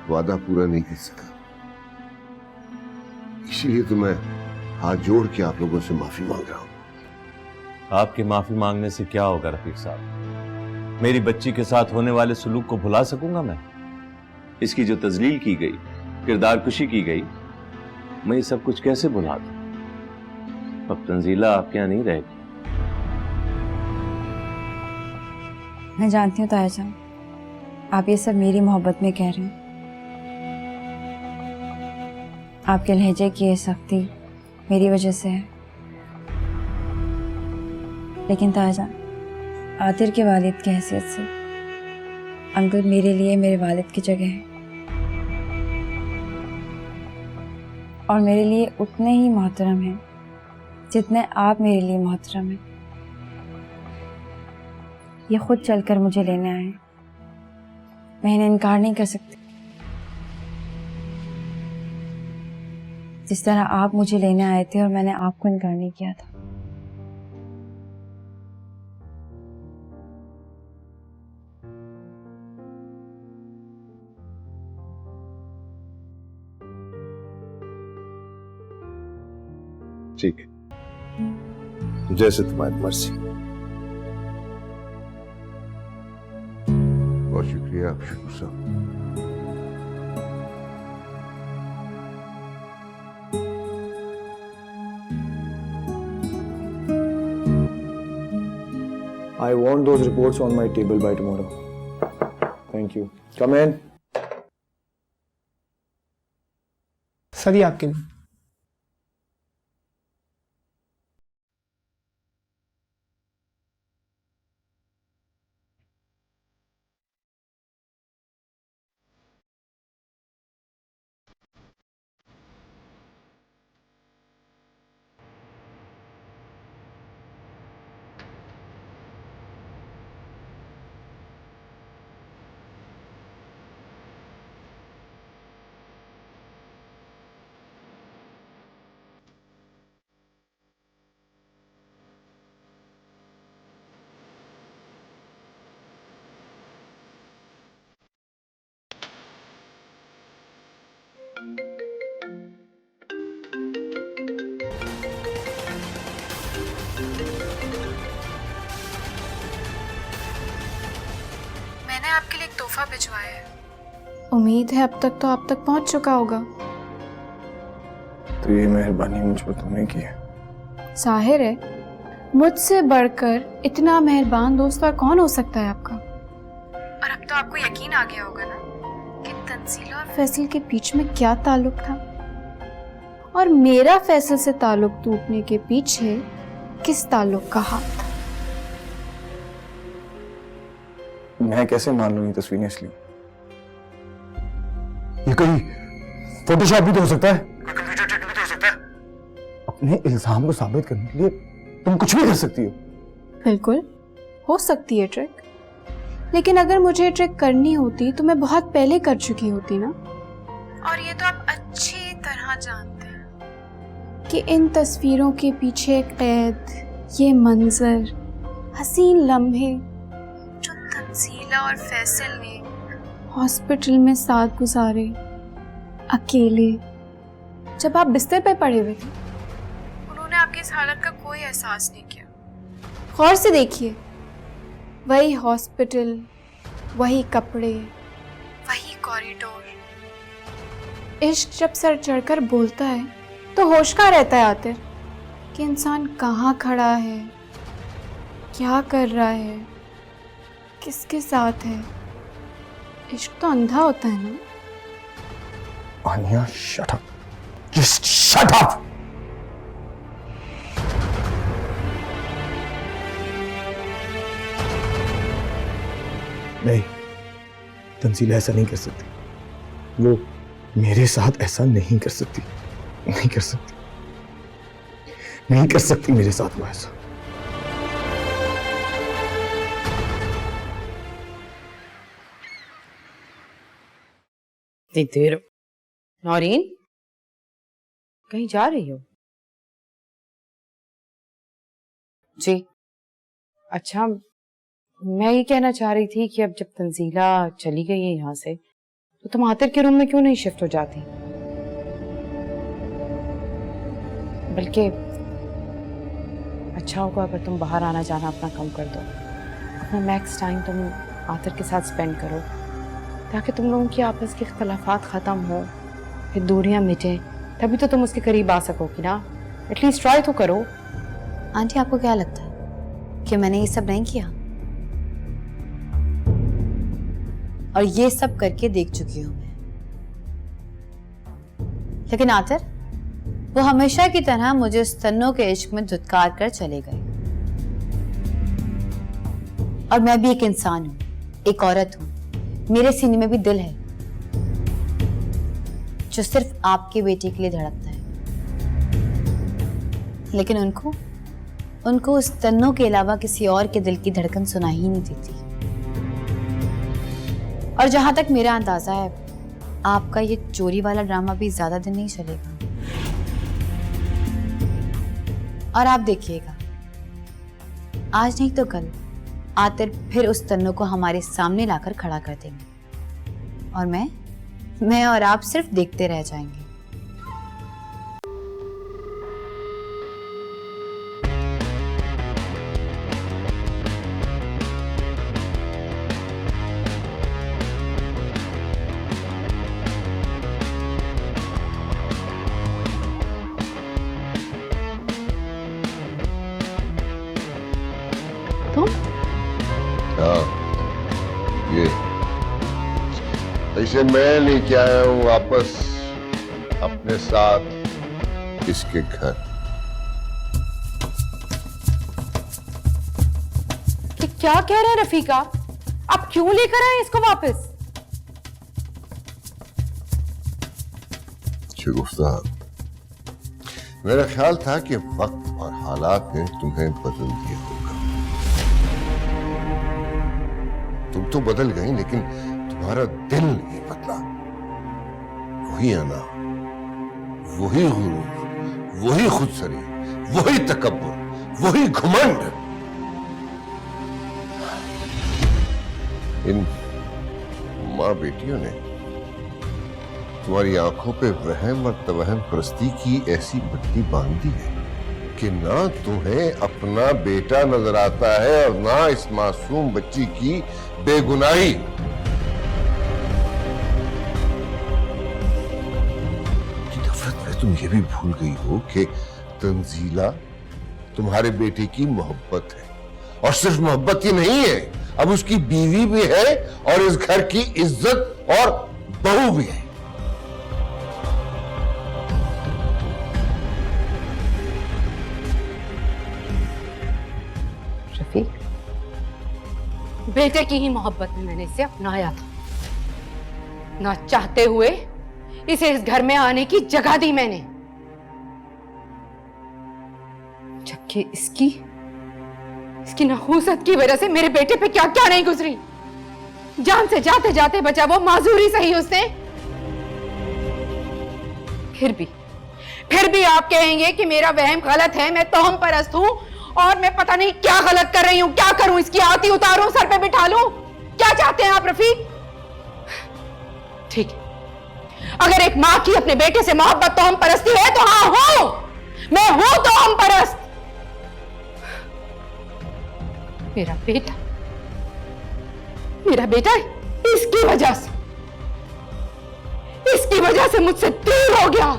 वादा पूरा नहीं कर सका, इसीलिए तो मैं हाथ जोड़ के आप लोगों से माफी मांग रहा हूं। आपकी माफी मांगने से क्या होगा रफीक साहब? मेरी बच्ची के साथ होने वाले सलूक को भुला सकूंगा मैं? इसकी जो तजलील की गई, किरदार कुशी की गई, मैं ये सब कुछ कैसे भुला दूं? अब तंजीला आपके यहाँ नहीं रहेगी। मैं जानती हूँ ताया जान, आप ये सब मेरी मोहब्बत में कह रहे हैं। आपके लहजे की ये सख्ती मेरी वजह से है। लेकिन ताया जान, आतिर के वालिद की हैसियत से अंकल मेरे लिए मेरे वालिद की जगह है और मेरे लिए उतने ही मोहतरम हैं जितने आप मेरे लिए मोहतरम हैं। ये खुद चलकर मुझे लेने आए, मैं इन्हें इनकार नहीं कर सकती। जिस तरह आप मुझे लेने आए थे और मैंने आपको इनकार नहीं किया था। ठीक है, जैसे तुम्हारी मर्जी। बहुत शुक्रिया शुक्र साहब। I want those reports on my table by tomorrow. Thank you. Come in. Sir ये आपके लिए। मैंने आपके लिए एक तोहफा भिजवाया है। उम्मीद है अब तक तो आप तक पहुंच चुका होगा। तो ये मेहरबानी मुझ पर तुमने की है। जाहिर है, मुझसे बढ़कर इतना मेहरबान दोस्त और कौन हो सकता है आपका। और अब तो आपको यकीन आ गया होगा ना कि तंजीला और फैसल के बीच में क्या ताल्लुक था, और मेरा फैसल से ताल्लुक टूटने के पीछे किस ताल्लुक का हाथ। मैं कैसे मान लूं ये तस्वीरें असली? ये कहीं फोटोशॉप भी तो हो सकता है, कंप्यूटर ट्रिक भी तो हो सकता है। अपने इल्जाम को साबित करने के लिए तुम कुछ भी कर सकती हो। बिल्कुल हो सकती है ट्रिक, लेकिन अगर मुझे ट्रिक करनी होती तो मैं बहुत पहले कर चुकी होती ना। और ये तो आप अच्छी तरह जानते हैं कि इन तस्वीरों के पीछे कैद, ये मंजर, हसीन लम्हे जो तंजीला और फैसल ने हॉस्पिटल में साथ गुजारे, अकेले, जब आप बिस्तर पे पड़े हुए थे। उन्होंने आपकी इस हालत का कोई एहसास नहीं किया। गौर से देखिए, वही हॉस्पिटल, वही कपड़े, वही कॉरिडोर। इश्क जब सर चढ़कर बोलता है तो होश कहाँ रहता है आतिर कि इंसान कहाँ खड़ा है, क्या कर रहा है, किसके साथ है। इश्क तो अंधा होता है ना। आनिया, shut up. Just shut up. नहीं, तंजीला ऐसा नहीं कर सकती। वो मेरे साथ ऐसा नहीं कर सकती, नहीं कर सकती, नहीं कर सकती मेरे साथ वो ऐसा। इतनी देर नौरीन, कहीं जा रही हो? जी अच्छा, मैं ये कहना चाह रही थी कि अब जब तंजीला चली गई है यहाँ से, तो तुम आतिर के रूम में क्यों नहीं शिफ्ट हो जाती? बल्कि अच्छा होगा अगर तुम बाहर आना जाना अपना कम कर दो। अपना मैक्स टाइम तुम आतिर के साथ स्पेंड करो, ताकि तुम लोगों की आपस के इख्तलाफात ख़त्म हो, फिर दूरियां मिटें, तभी तो तुम उसके करीब आ सकोगी ना। एटलीस्ट ट्राई तो करो। आंटी, आपको क्या लगता है कि मैंने ये सब नहीं किया? और ये सब करके देख चुकी हूं मैं। लेकिन आतिर, वो हमेशा की तरह मुझे उस तन्नों के इश्क में धुतकार कर चले गए। और मैं भी एक इंसान हूं, एक औरत हूं, मेरे सीने में भी दिल है जो सिर्फ आपके बेटे के लिए धड़कता है। लेकिन उनको उस तन्नों के अलावा किसी और के दिल की धड़कन सुनाई ही नहीं देती। और जहां तक मेरा अंदाजा है, आपका ये चोरी वाला ड्रामा भी ज्यादा दिन नहीं चलेगा। और आप देखिएगा, आज नहीं तो कल आतिर फिर उस तन्नों को हमारे सामने लाकर खड़ा कर देंगे, और मैं और आप सिर्फ देखते रह जाएंगे। हाँ, ये ऐसे मैं लेके आया हूँ वापस अपने साथ इसके घर। क्या कह रहे हैं रफीका? आप क्यों लेकर आए इसको वापस? शगुफ्ता, मेरा ख्याल था कि वक्त और हालात ने तुम्हें बदल दिया होगा। तुम तो बदल गई, लेकिन तुम्हारा दिल नहीं बदला। वही अना, वही गुरूर, वही खुदसरी, वही तकब्बुर, वही घमंड। इन माँ बेटियों ने तुम्हारी आंखों पे वहम और तवहम परस्ती की ऐसी बत्ती बांध दी है कि ना तुम्हें अपना बेटा नजर आता है और ना इस मासूम बच्ची की बेगुनाही। की नफरत में तुम ये भी भूल गई हो कि तंजीला तुम्हारे बेटे की मोहब्बत है, और सिर्फ मोहब्बत ही नहीं है, अब उसकी बीवी भी है और इस घर की इज्जत और बहू भी है। बेटे की ही मोहब्बत में मैंने इसे अपनाया था, ना चाहते हुए इसे इस घर में आने की जगह दी मैंने, जबकि इसकी नहूसत की वजह से मेरे बेटे पे क्या क्या नहीं गुजरी। जान से जाते जाते बचा वो माजूरी सही उसने। फिर भी आप कहेंगे कि मेरा वहम गलत है, मैं तोहम परस्त हूं और मैं पता नहीं क्या गलत कर रही हूं। क्या करूं? इसकी आती उतारूं, सर पे बिठा लूं? क्या चाहते हैं आप रफीक? ठीक है, अगर एक मां की अपने बेटे से मोहब्बत तोहम परस्ती है तो हाँ हूं, मैं हूं तोहम परस्त। मेरा बेटा इसकी वजह से मुझसे दूर हो गया।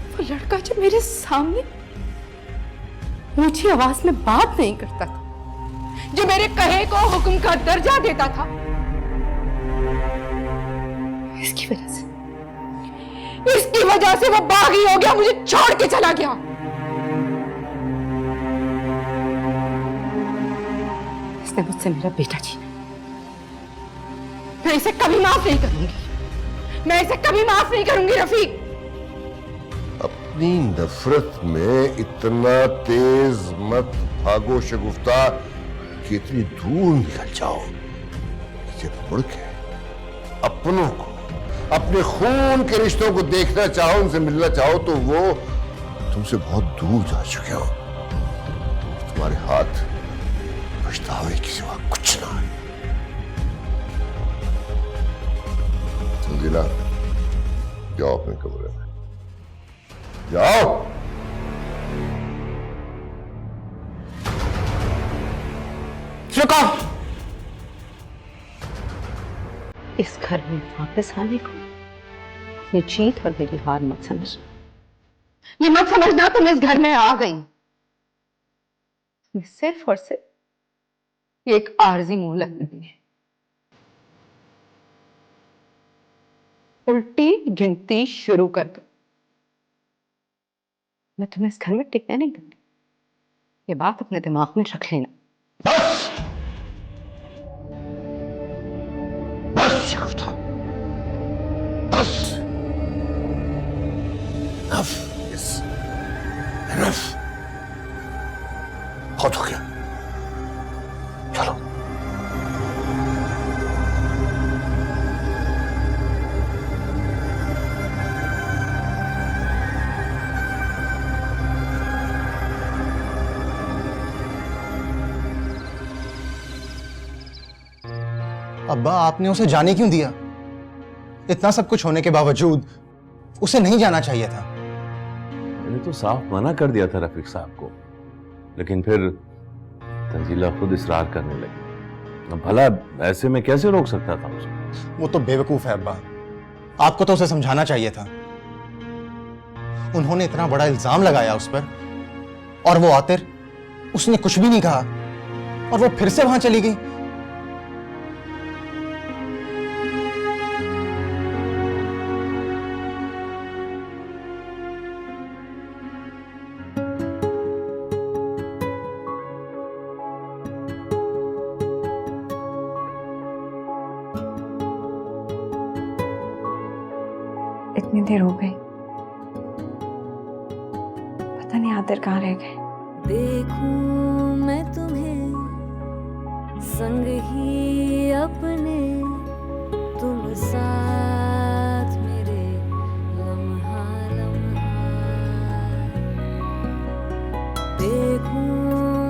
वो लड़का जो मेरे सामने ऊंची आवाज में बात नहीं करता था, जो मेरे कहे को हुक्म का दर्जा देता था, इसकी वजह से वो बागी हो गया, मुझे छोड़ के चला गया। इसने मुझसे मेरा बेटा छीना, मैं इसे कभी माफ नहीं करूंगी, मैं इसे कभी माफ नहीं करूंगी रफीक। अपनी नफरत में इतना तेज मत भागो शगुफ्ता कि इतनी दूर निकल जाओ कि मुड़ के अपनों को, अपने खून के रिश्तों को देखना चाहो, उनसे मिलना चाहो तो वो तुमसे बहुत दूर जा चुके हो। तुम्हारे हाथ पछतावे के सिवा कुछ ना है। तंजीला, जाओ अपने कमरे में, जाओ। रुको। इस घर में वापस आने को ये जीत और मेरी हार मत समझना। ये मत समझना तुम इस घर में आ गई, ये सिर्फ और सिर्फ एक आरजी मोहलत नहीं है। उल्टी गिनती शुरू कर दो। मैं तुम्हें इस घर में टिकने नहीं दूंगी, ये बात अपने दिमाग में रख लेना। बस शगुफ्ता, बस। Enough is enough। बहुत हो गया, चलो। अब्बा, आपने उसे जाने क्यों दिया? इतना सब कुछ होने के बावजूद उसे नहीं जाना चाहिए था। मैंने तो साफ मना कर दिया था रफीक साहब को, लेकिन फिर तंजीला खुद इसरार करने लगी। अब भला ऐसे में कैसे रोक सकता था उसे? वो तो बेवकूफ है अब्बा, आपको तो उसे समझाना चाहिए था। उन्होंने इतना बड़ा इल्जाम लगाया उस पर, और वो आतिर, उसने कुछ भी नहीं कहा और वो फिर से वहां चली गई। इतनी देर हो गई, पता नहीं आतिर कहाँ रह गए। देखूं मैं तुम्हें संग ही अपने, तुम साथ मेरे लम्हा लम्हा। देखूं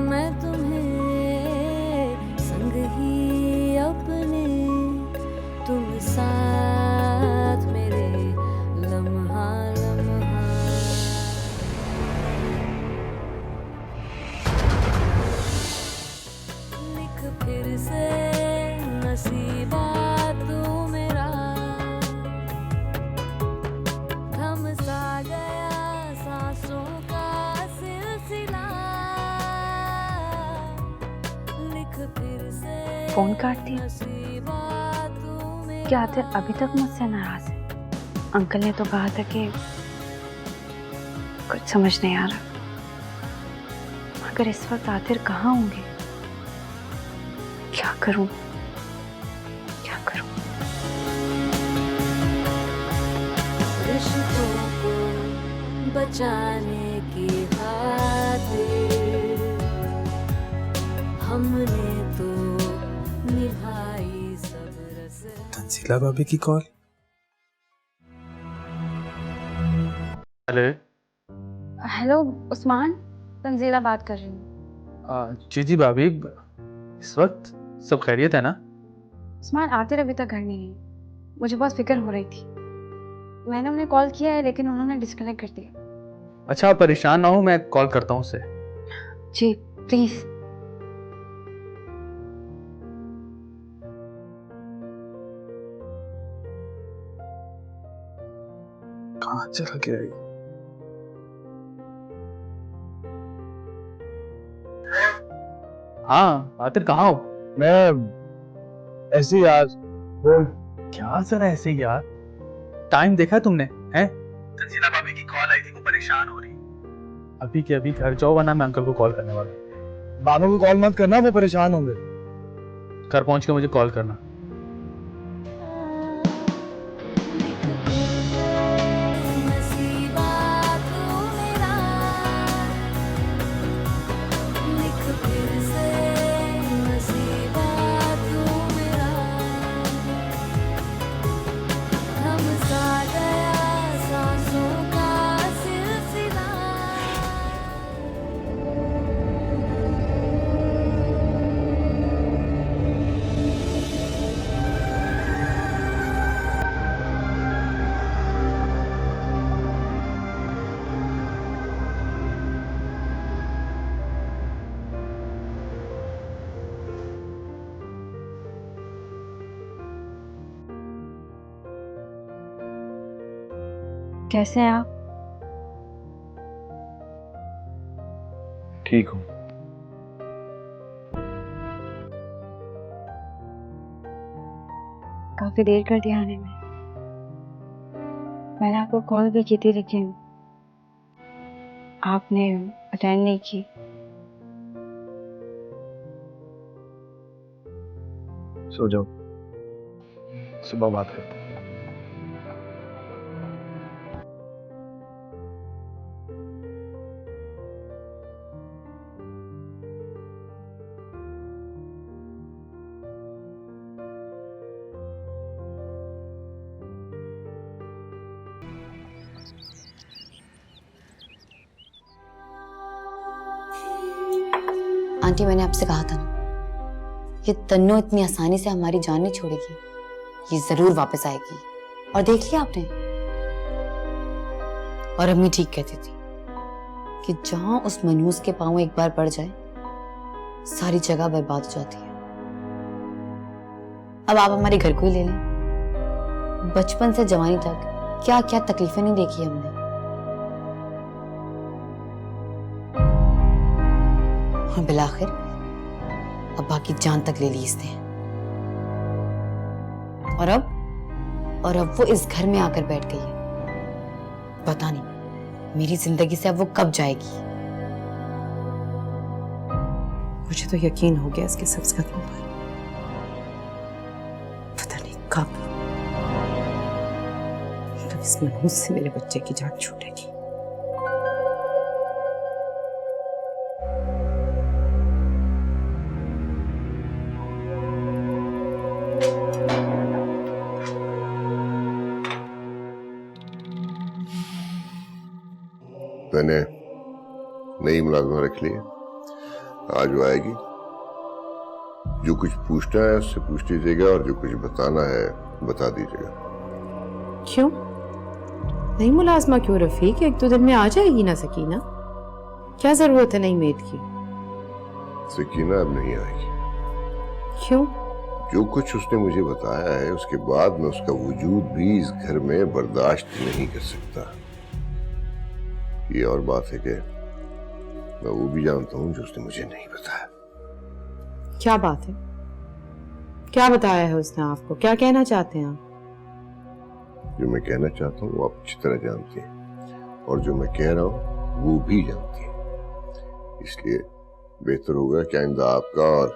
मैं तुम्हें संग ही अपने, तुम साथ मेरे लम्हा लम्हा। लिख फिर से नसीबा तू मेरा, थम सा गया सांसों का सिलसिला। लिख फिर से फोन काट दिया। नसीबा तू मेरा। क्या आतिर अभी तक मुझसे नाराज है? अंकल ने तो कहा था कि कुछ समझ नहीं आ रहा, मगर इस वक्त आतिर कहाँ होंगे? क्या करूं, क्या करूं? रिश्तों को बचाने की खातिर हमने तो निभाई सब रस्में। तंजीला भाभी की call. Hello. Hello Usman, Tanzila बात कर रही हूँ। जी जी भाभी, इस वक्त सब खैरियत है ना? उस्मान, आतिर अभी तक घर नहीं है, मुझे बहुत फिक्र हो रही थी। मैंने उन्हें कॉल किया है लेकिन उन्होंने डिस्कनेक्ट कर दिया। अच्छा, आप परेशान ना हो, मैं कॉल करता हूँ उसे। जी प्लीज। कहाँ चला गया ये? हाँ आतिर, कहाँ हो? मैं ऐसे यार। बोल। क्या सर ऐसे ही यार? टाइम देखा तुमने? हैं? तंजीला भाभी की कॉल आई थी, वो परेशान हो रही। अभी के अभी घर जाओ वरना मैं अंकल को कॉल करने वाला हूँ। बाबा को कॉल मत करना, वो परेशान होंगे। घर पहुंच के मुझे कॉल करना। कैसे हैं आप? ठीक हूँ। काफी देर कर दिया आने में। मैंने आपको कॉल भी की थी लेकिन आपने अटेंड नहीं की। सो जाओ, सुबह बात करते हैं। आंटी, मैंने आपसे कहा था ना, ये तन्नो इतनी आसानी से हमारी जान नहीं छोड़ेगी, ये जरूर वापस आएगी। और देख लिया आपने। और अम्मी ठीक कहती थी कि जहां उस मनहूस के पांव एक बार पड़ जाए, सारी जगह बर्बाद हो जाती है। अब आप हमारे घर को ही ले लें। बचपन से जवानी तक क्या क्या तकलीफें नहीं देखी हमने। और बिलाखिर अब्बा की जान तक ले ली इसने। और अब वो इस घर में आकर बैठ गई है। पता नहीं मेरी जिंदगी से अब वो कब जाएगी। मुझे तो यकीन हो गया इसके सब्ज कदमों पर। पता नहीं कब इस मनहूस से मेरे बच्चे की जान छूटेगी। मैंने नई मुलाजमा रख ली है, आज वो आएगी। जो कुछ पूछना है उससे पूछ लीजिएगा और जो कुछ बताना है बता दीजिएगा। क्यों? नई मुलाजमा क्यों रफीक? एक दो दिन में आ जाएगी ना सकीना। क्या जरूरत है नई मेड की? सकीना अब नहीं आएगी। क्यों? जो कुछ उसने मुझे बताया है उसके बाद मैं उसका वजूद भी इस घर में बर्दाश्त नहीं कर सकता। ये और बात है कि मैं वो भी जानता हूं जो उसने मुझे नहीं बताया। क्या बात है? क्या बताया है उसने आपको? क्या कहना चाहते हैं आप? जो मैं कहना चाहता हूँ वो आप अच्छी तरह जानती हैं और जो मैं कह रहा हूँ वो भी जानती हैं। इसलिए बेहतर होगा कि आइंदा आपका और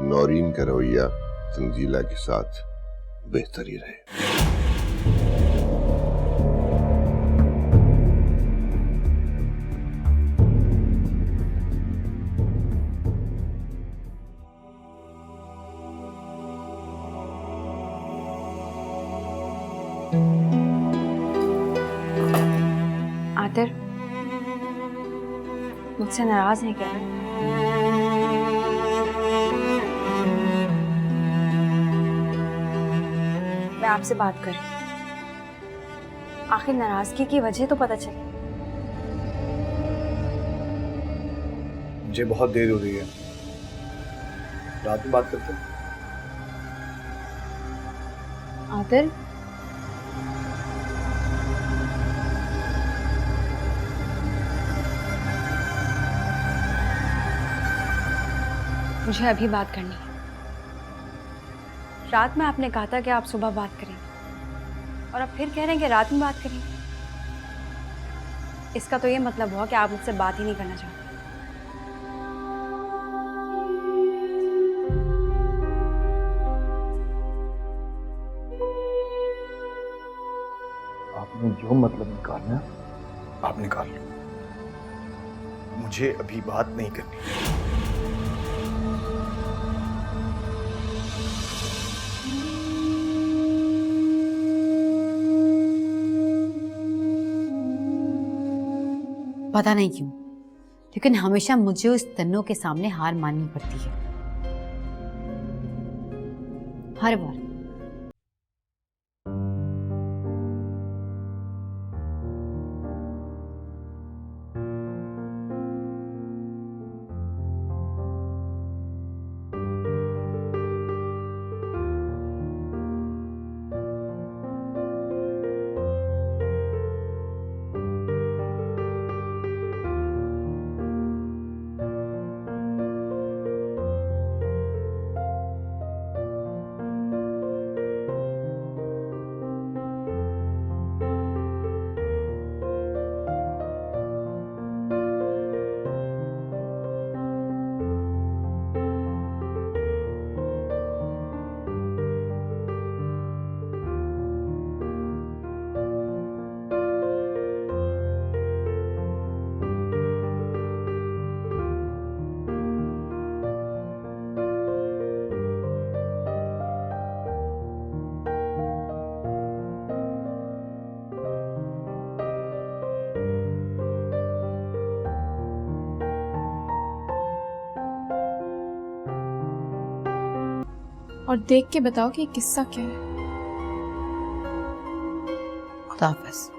नौरीन का रवैया तंजीला के साथ बेहतर ही रहे। आतिर, मुझसे नाराज हैं क्या? मैं आपसे बात कर रही हूँ। आखिर नाराजगी की वजह तो पता चले। मुझे बहुत देर हो रही है, रात में बात करते हैं। आतिर, मुझे अभी बात करनी है। रात में आपने कहा था कि आप सुबह बात करेंगे और अब फिर कह रहे हैं कि रात में बात करेंगे। इसका तो ये मतलब हुआ कि आप मुझसे बात ही नहीं करना चाहते। आपने जो मतलब निकालना आप निकाल लो, मुझे अभी बात नहीं करनी। पता नहीं क्यों, लेकिन हमेशा मुझे उस तन्नो के सामने हार माननी पड़ती है, हर बार। और देख के बताओ कि किस्सा क्या है। खुदा हाफिज।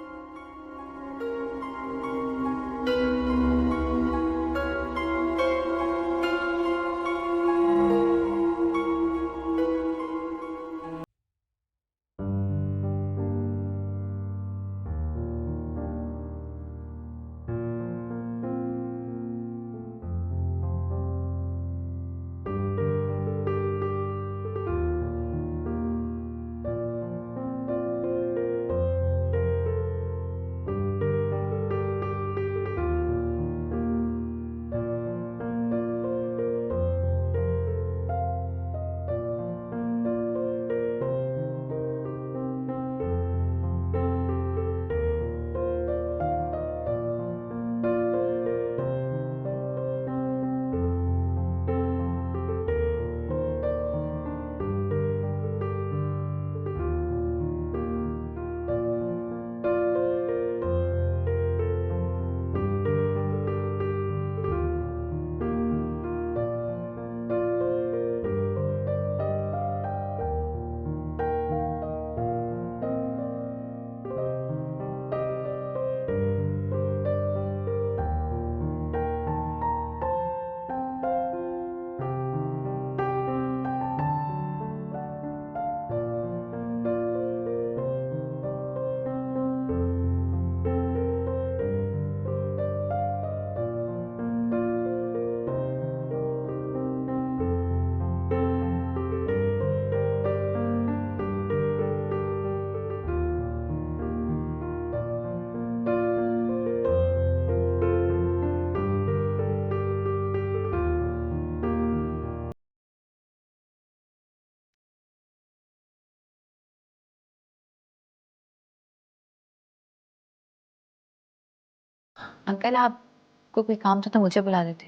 अंकल आपको कोई काम था तो मुझे बुला देते।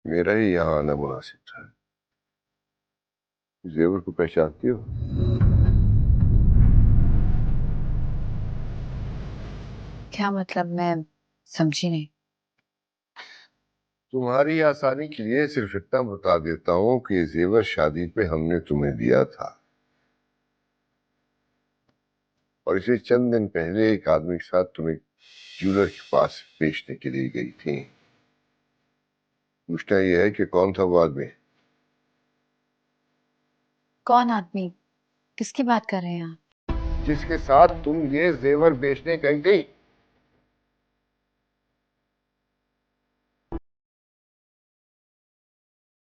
मेरा ही यहाँ आना मुनासिब था। जेवर को पहचानती हो? क्या मतलब, मैं समझी नहीं। तुम्हारी आसानी के लिए सिर्फ इतना बता देता हूँ कि ये जेवर शादी पे हमने तुम्हें दिया था और इसे चंद दिन पहले एक आदमी के साथ तुम्हें ज्वेलर के पास बेचने के लिए गई थी। पूछना यह है कि कौन था वो आदमी? कौन आदमी? किसकी बात कर रहे हैं आप? जिसके साथ तुम ये जेवर बेचने गई थी।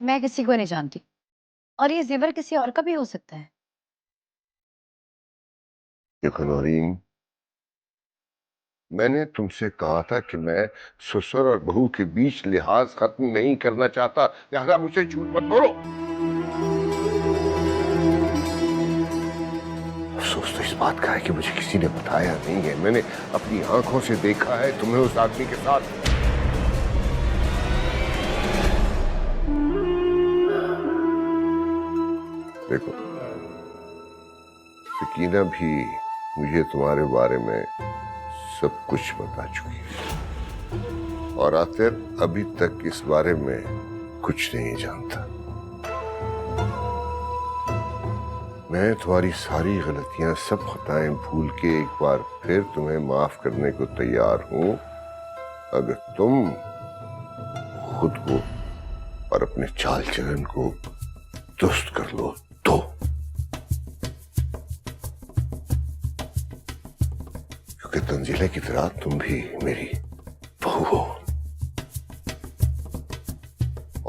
मैं किसी को नहीं जानती और ये जेवर किसी और का भी हो सकता है। देखो नौरीन, मैंने तुमसे कहा था कि मैं ससुर और बहू के बीच लिहाज खत्म नहीं करना चाहता, लिहाजा मुझसे झूठ मत बोलो। अफसोस तो इस बात का है कि मुझे किसी ने बताया नहीं है। मैंने अपनी आंखों से देखा है तुम्हें उस आदमी के साथ। देखो, सकीना भी मुझे तुम्हारे बारे में सब कुछ बता चुकी है और आतिर अभी तक इस बारे में कुछ नहीं जानता। मैं तुम्हारी सारी गलतियां, सब खताएं भूल के एक बार फिर तुम्हें माफ करने को तैयार हूं, अगर तुम खुद को और अपने चाल चलन को दुरुस्त कर लो तो। क्योंकि तंजीला की तरह तुम भी मेरी बहू हो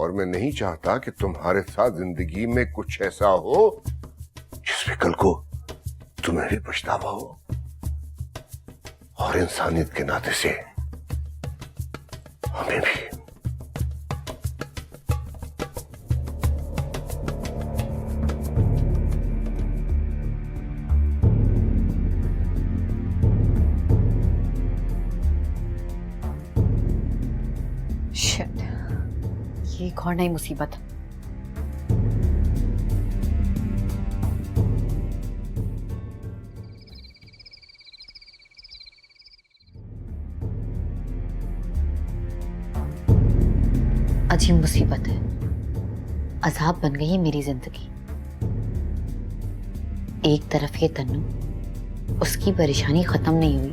और मैं नहीं चाहता कि तुम्हारे साथ जिंदगी में कुछ ऐसा हो जिसमें कल को तुम्हें भी पछतावा हो और इंसानियत के नाते से हमें भी। शिट, ये एक और नई मुसीबत। अजीब मुसीबत है। अजाब बन गई है मेरी जिंदगी। एक तरफ ये तन्नू, उसकी परेशानी खत्म नहीं हुई,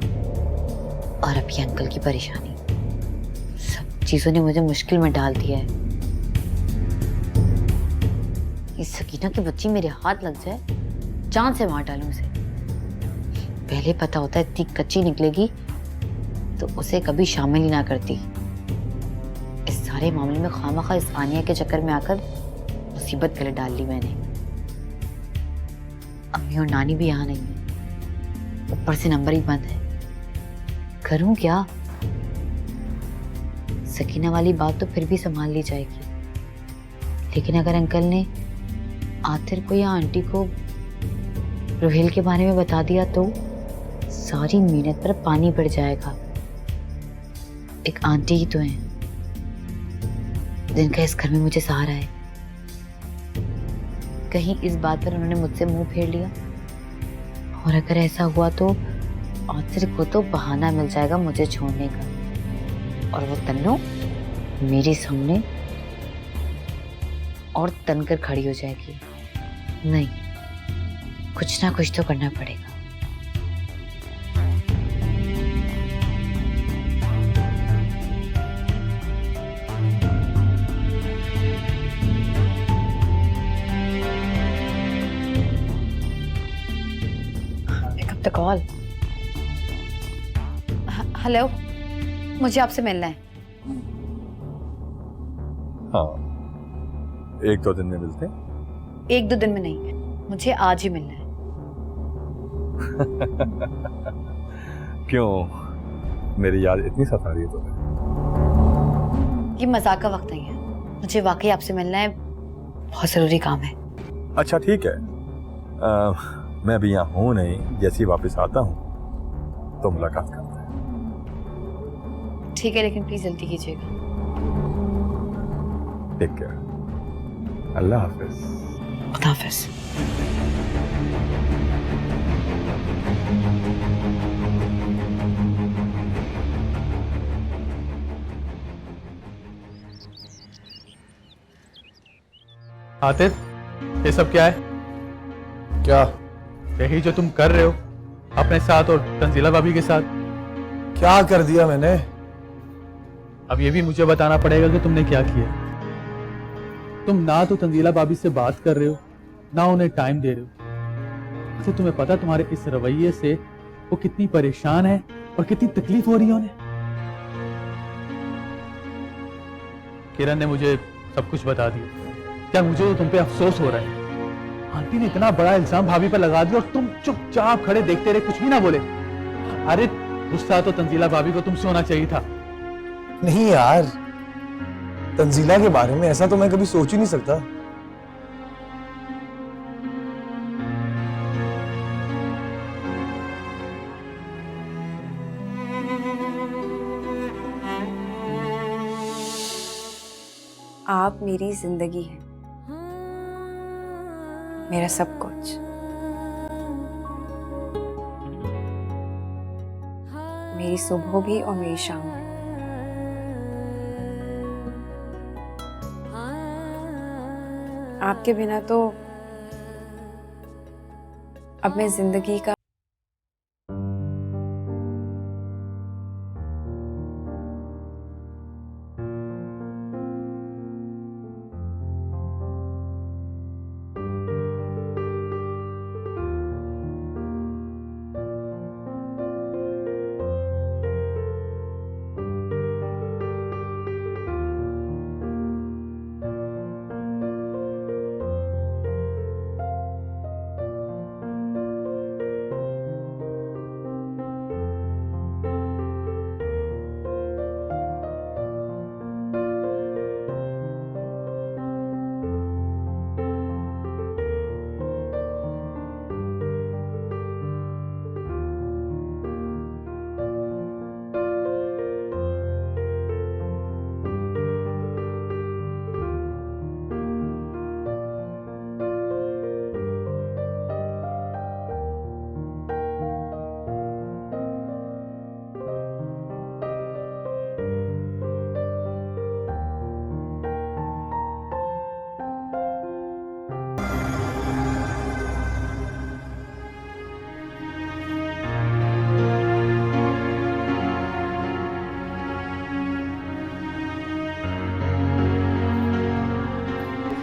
और अब ये अंकल की परेशानी, सब चीजों ने मुझे मुश्किल में डाल दिया है। इस सकीना की बच्ची मेरे हाथ लग जाए, जान से मार डालूं उसे। पहले पता होता है इतनी कच्ची निकलेगी तो उसे कभी शामिल ही ना करती। इस सारे मामले में खामखा इस आनिया के चक्कर में आकर मुसीबत गले डाल ली मैंने। अम्मी और नानी भी यहाँ नहीं है, ऊपर से नंबर ही बंद है। करूं क्या? सकीना वाली बात तो फिर भी संभाल ली जाएगी, लेकिन अगर अंकल ने आखिर को या आंटी को रोहेल के बारे में बता दिया तो सारी मेहनत पर पानी पड़ जाएगा। एक आंटी ही तो है जिनका इस घर में मुझे सहारा है। कहीं इस बात पर उन्होंने मुझसे मुंह फेर लिया, और अगर ऐसा हुआ तो आखिर को तो बहाना मिल जाएगा मुझे छोड़ने का, और वो तन्नू मेरे सामने और तनकर खड़ी हो जाएगी। नहीं, कुछ ना कुछ तो करना पड़ेगा। Pick up the call. Hello, मुझे आपसे मिलना है। हाँ, एक दो दिन में मिलते हैं। एक दो दिन में नहीं, मुझे आज ही मिलना है। क्यों, मेरी याद इतनी सता रही है तुम्हें? ये मजाक का वक्त नहीं है, मुझे वाकई आपसे मिलना है, बहुत जरूरी काम है। अच्छा ठीक है, मैं अभी यहाँ हूँ नहीं, जैसे ही वापस आता हूँ तो मुलाकात करते हैं। ठीक है, लेकिन प्लीज जल्दी कीजिएगा। टेक केयर, अल्लाह हाफिज। खुदा हाफिज। आतिफ, ये सब क्या है? क्या? यही जो तुम कर रहे हो अपने साथ और तंजीला भाभी के साथ। क्या कर दिया मैंने? अब ये भी मुझे बताना पड़ेगा कि तुमने क्या किया। तुम ना तो तंजीला भाभी से बात कर रहे हो, ना उन्हें टाइम दे रहे हो। अच्छा, तुम्हें पता तुम्हारे इस रवैये से वो कितनी परेशान है और कितनी तकलीफ हो रही है उन्हें। किरण ने मुझे सब कुछ बता दिया। क्या मुझे तो तुम पे अफसोस हो रहा है? आंटी ने इतना बड़ा इल्जाम भाभी पर लगा दिया और तुम चुपचाप खड़े देखते रहे, कुछ भी ना बोले। अरे गुस्सा तो तंजीला भाभी को तुमसे होना चाहिए था। नहीं यार, तंजीला के बारे में ऐसा तो मैं कभी सोच ही नहीं सकता। आप मेरी जिंदगी है, मेरा सब कुछ। मेरी सुबह भी और मेरी शाम भी। आपके बिना तो अब मैं जिंदगी का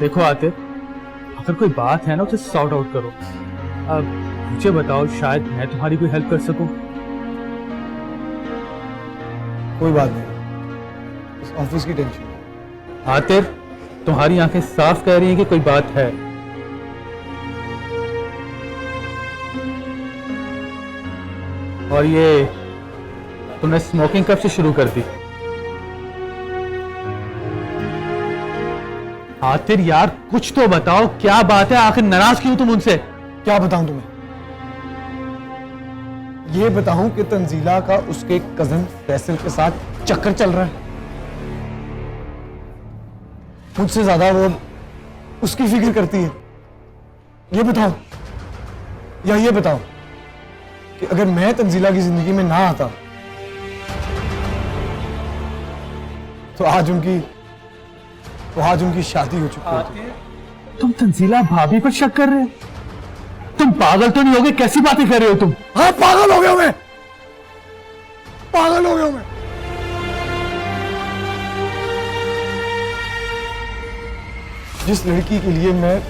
देखो आतिफ, अगर कोई बात है ना उसे सॉर्ट आउट करो। अब मुझे बताओ, शायद मैं तुम्हारी कोई हेल्प कर सकूं। कोई बात नहीं, इस ऑफिस की टेंशन। आतिफ, तुम्हारी आंखें साफ कह रही हैं कि कोई बात है। और ये तुमने स्मोकिंग कब से शुरू कर दी? आतिफ यार कुछ तो बताओ, क्या बात है? आखिर नाराज क्यों तुम उनसे? क्या बताऊं तुम्हें? ये बताऊं कि तंजीला का उसके कजन फैसल के साथ चक्कर चल रहा है। मुझसे ज्यादा वो उसकी फिक्र करती है। ये बताओ, या ये बताओ कि अगर मैं तंजीला की जिंदगी में ना आता तो आज उनकी शादी हो चुकी होती। तुम तंजीला भाभी पर शक कर रहे हो? तुम पागल तो नहीं होगे? कैसी बातें कर रहे हो तुम? हाँ, पागल हो गया मैं, पागल हो गया मैं। जिस लड़की के लिए मैं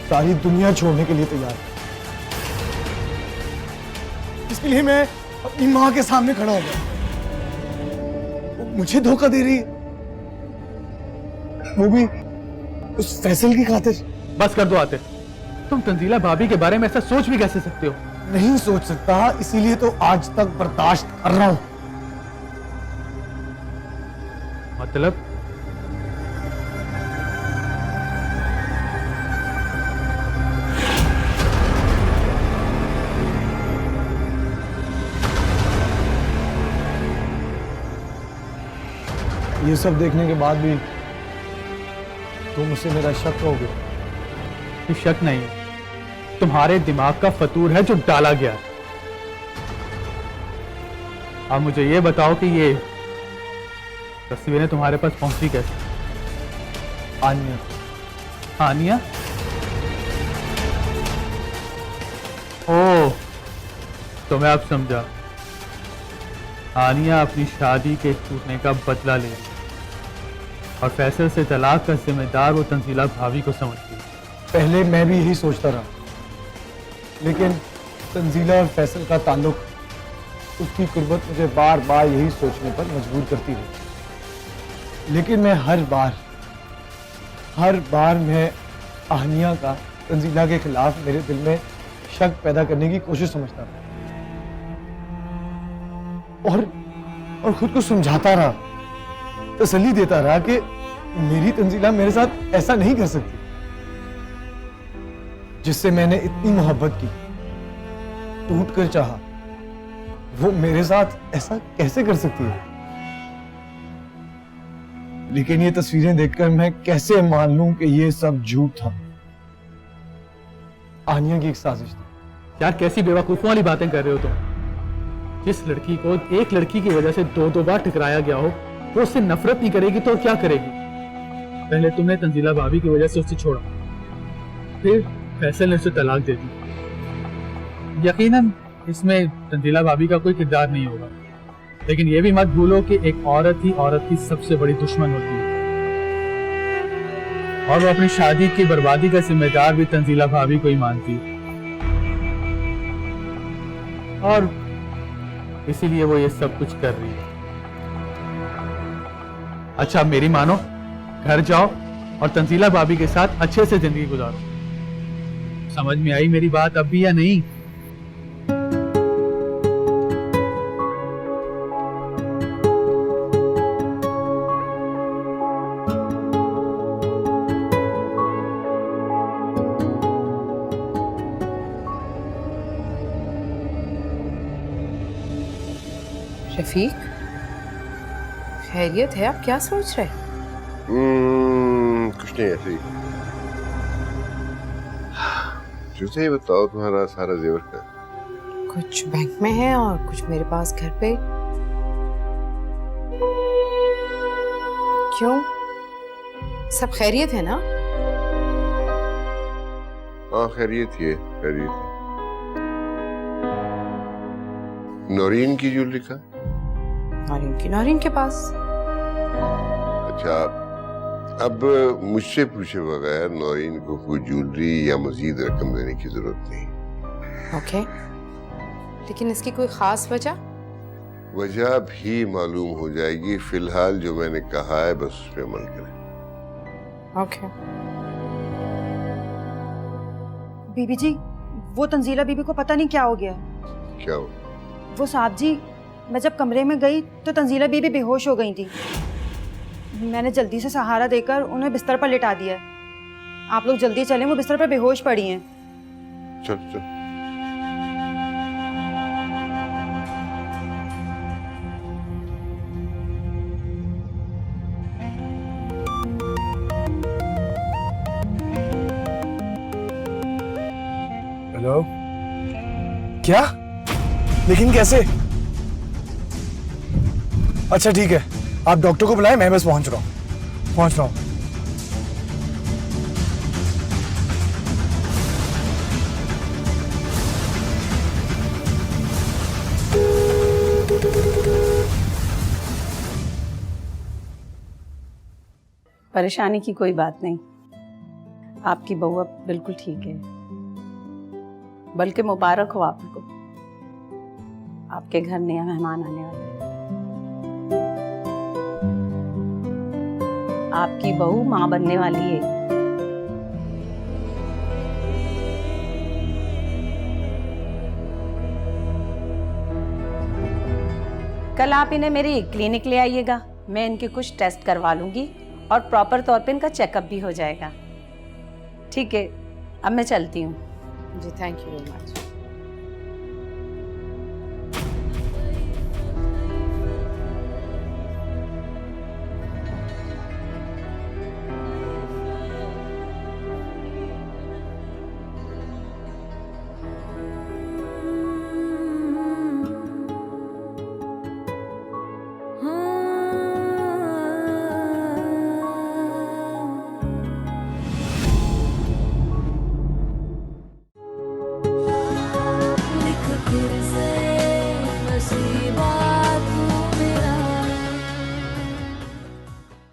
सारी दुनिया छोड़ने के लिए तैयार हूं, जिसके लिए मैं अपनी मां के सामने खड़ा हो गया, वो मुझे धोखा दे रही है, वो भी उस फैसल की खातिर। बस कर दो आतिफ, तुम तंजीला भाभी के बारे में ऐसा सोच भी कैसे सकते हो? नहीं सोच सकता, इसीलिए तो आज तक बर्दाश्त कर रहा हूं। मतलब? ये सब देखने के बाद भी तुम मुझसे मेरा शक करोगे? ये शक नहीं है, तुम्हारे दिमाग का फतूर है जो डाला गया। अब मुझे ये बताओ कि ये तस्वीरें तुम्हारे पास पहुंची कैसे? आनिया। आनिया? ओह, तो मैं अब समझा। आनिया अपनी शादी के टूटने का बदला ले रही और फैसल से तलाक का जिम्मेदार वो तंजीला भाभी को समझती है। पहले मैं भी यही सोचता रहा, लेकिन तंजीला और फैसल का ताल्लुक, उसकी कुर्बत मुझे बार बार यही सोचने पर मजबूर करती रही। लेकिन मैं हर बार मैं आनिया का तंजीला के खिलाफ मेरे दिल में शक पैदा करने की कोशिश समझता रहा और खुद को समझाता रहा, तसल्ली देता रहा कि मेरी तंजीला मेरे साथ ऐसा नहीं कर सकती। जिससे मैंने इतनी मोहब्बत की, टूट कर चाहा, वो मेरे साथ ऐसा कैसे कर सकती है? लेकिन ये तस्वीरें देखकर मैं कैसे मान लूं कि ये सब झूठ था, आनिया की एक साजिश थी। यार कैसी बेवकूफों वाली बातें कर रहे हो तुम? जिस लड़की को एक लड़की की वजह से दो बार ठुकराया गया हो, वो उससे नफरत नहीं करेगी तो क्या करेगी? पहले तुमने तंजीला भाभी की वजह से उसे छोड़ा, फिर फैसल ने उसे तलाक दे दी। यकीनन इसमें तंजीला भाभी का कोई किरदार नहीं होगा, लेकिन ये भी मत भूलो कि एक औरत ही औरत की सबसे बड़ी दुश्मन होती है और वो अपनी शादी की बर्बादी का जिम्मेदार भी तंजीला भाभी को ही मानती है और इसीलिए वो ये सब कुछ कर रही है। अच्छा मेरी मानो, घर जाओ और तंजीला भाभी के साथ अच्छे से जिंदगी गुजारो। समझ में आई मेरी बात अब भी या नहीं? रफीक, खैरियत है? आप क्या सोच रहे हैं? कुछ नहीं, ऐसे ही। मुझे ये बताओ, तुम्हारा सारा जेवर का? कुछ बैंक में है और कुछ मेरे पास घर पे। क्यों, सब खैरियत है ना? हाँ खैरियत ही है, खैरियत है। नौरीन की ज्वेलरी का? नौरीन के पास। अच्छा, अब मुझसे पूछे बगैर नौरीन को कोई ज्वेलरी या मजीद रकम देने की जरूरत नहीं। ओके, लेकिन इसकी कोई खास वजह? वजह भी मालूम हो जाएगी। फिलहाल जो मैंने कहा है बस उस पर अमल करें। ओके। बीबी जी, वो तंजीला बीबी को पता नहीं क्या हो गया। क्या हो? वो साहब जी, मैं जब कमरे में गई तो तंजीला बीबी बेहोश हो गई थी। मैंने जल्दी से सहारा देकर उन्हें बिस्तर पर लिटा दिया। आप लोग जल्दी चलें, वो बिस्तर पर बेहोश पड़ी हैं। चल चल। हेलो? क्या? लेकिन कैसे? अच्छा ठीक है, आप डॉक्टर को बुलाएं, मैं बस पहुंच रहा हूँ। परेशानी की कोई बात नहीं, आपकी बहू अब बिल्कुल ठीक है। बल्कि मुबारक हो आपको, आपके घर नया मेहमान आने वाला है। आपकी बहू माँ बनने वाली है। कल आप इन्हें मेरी क्लिनिक ले आइएगा, मैं इनके कुछ टेस्ट करवा लूंगी और प्रॉपर तौर पे इनका चेकअप भी हो जाएगा। ठीक है, अब मैं चलती हूँ। जी, थैंक यू वेरी मच। लिख फिर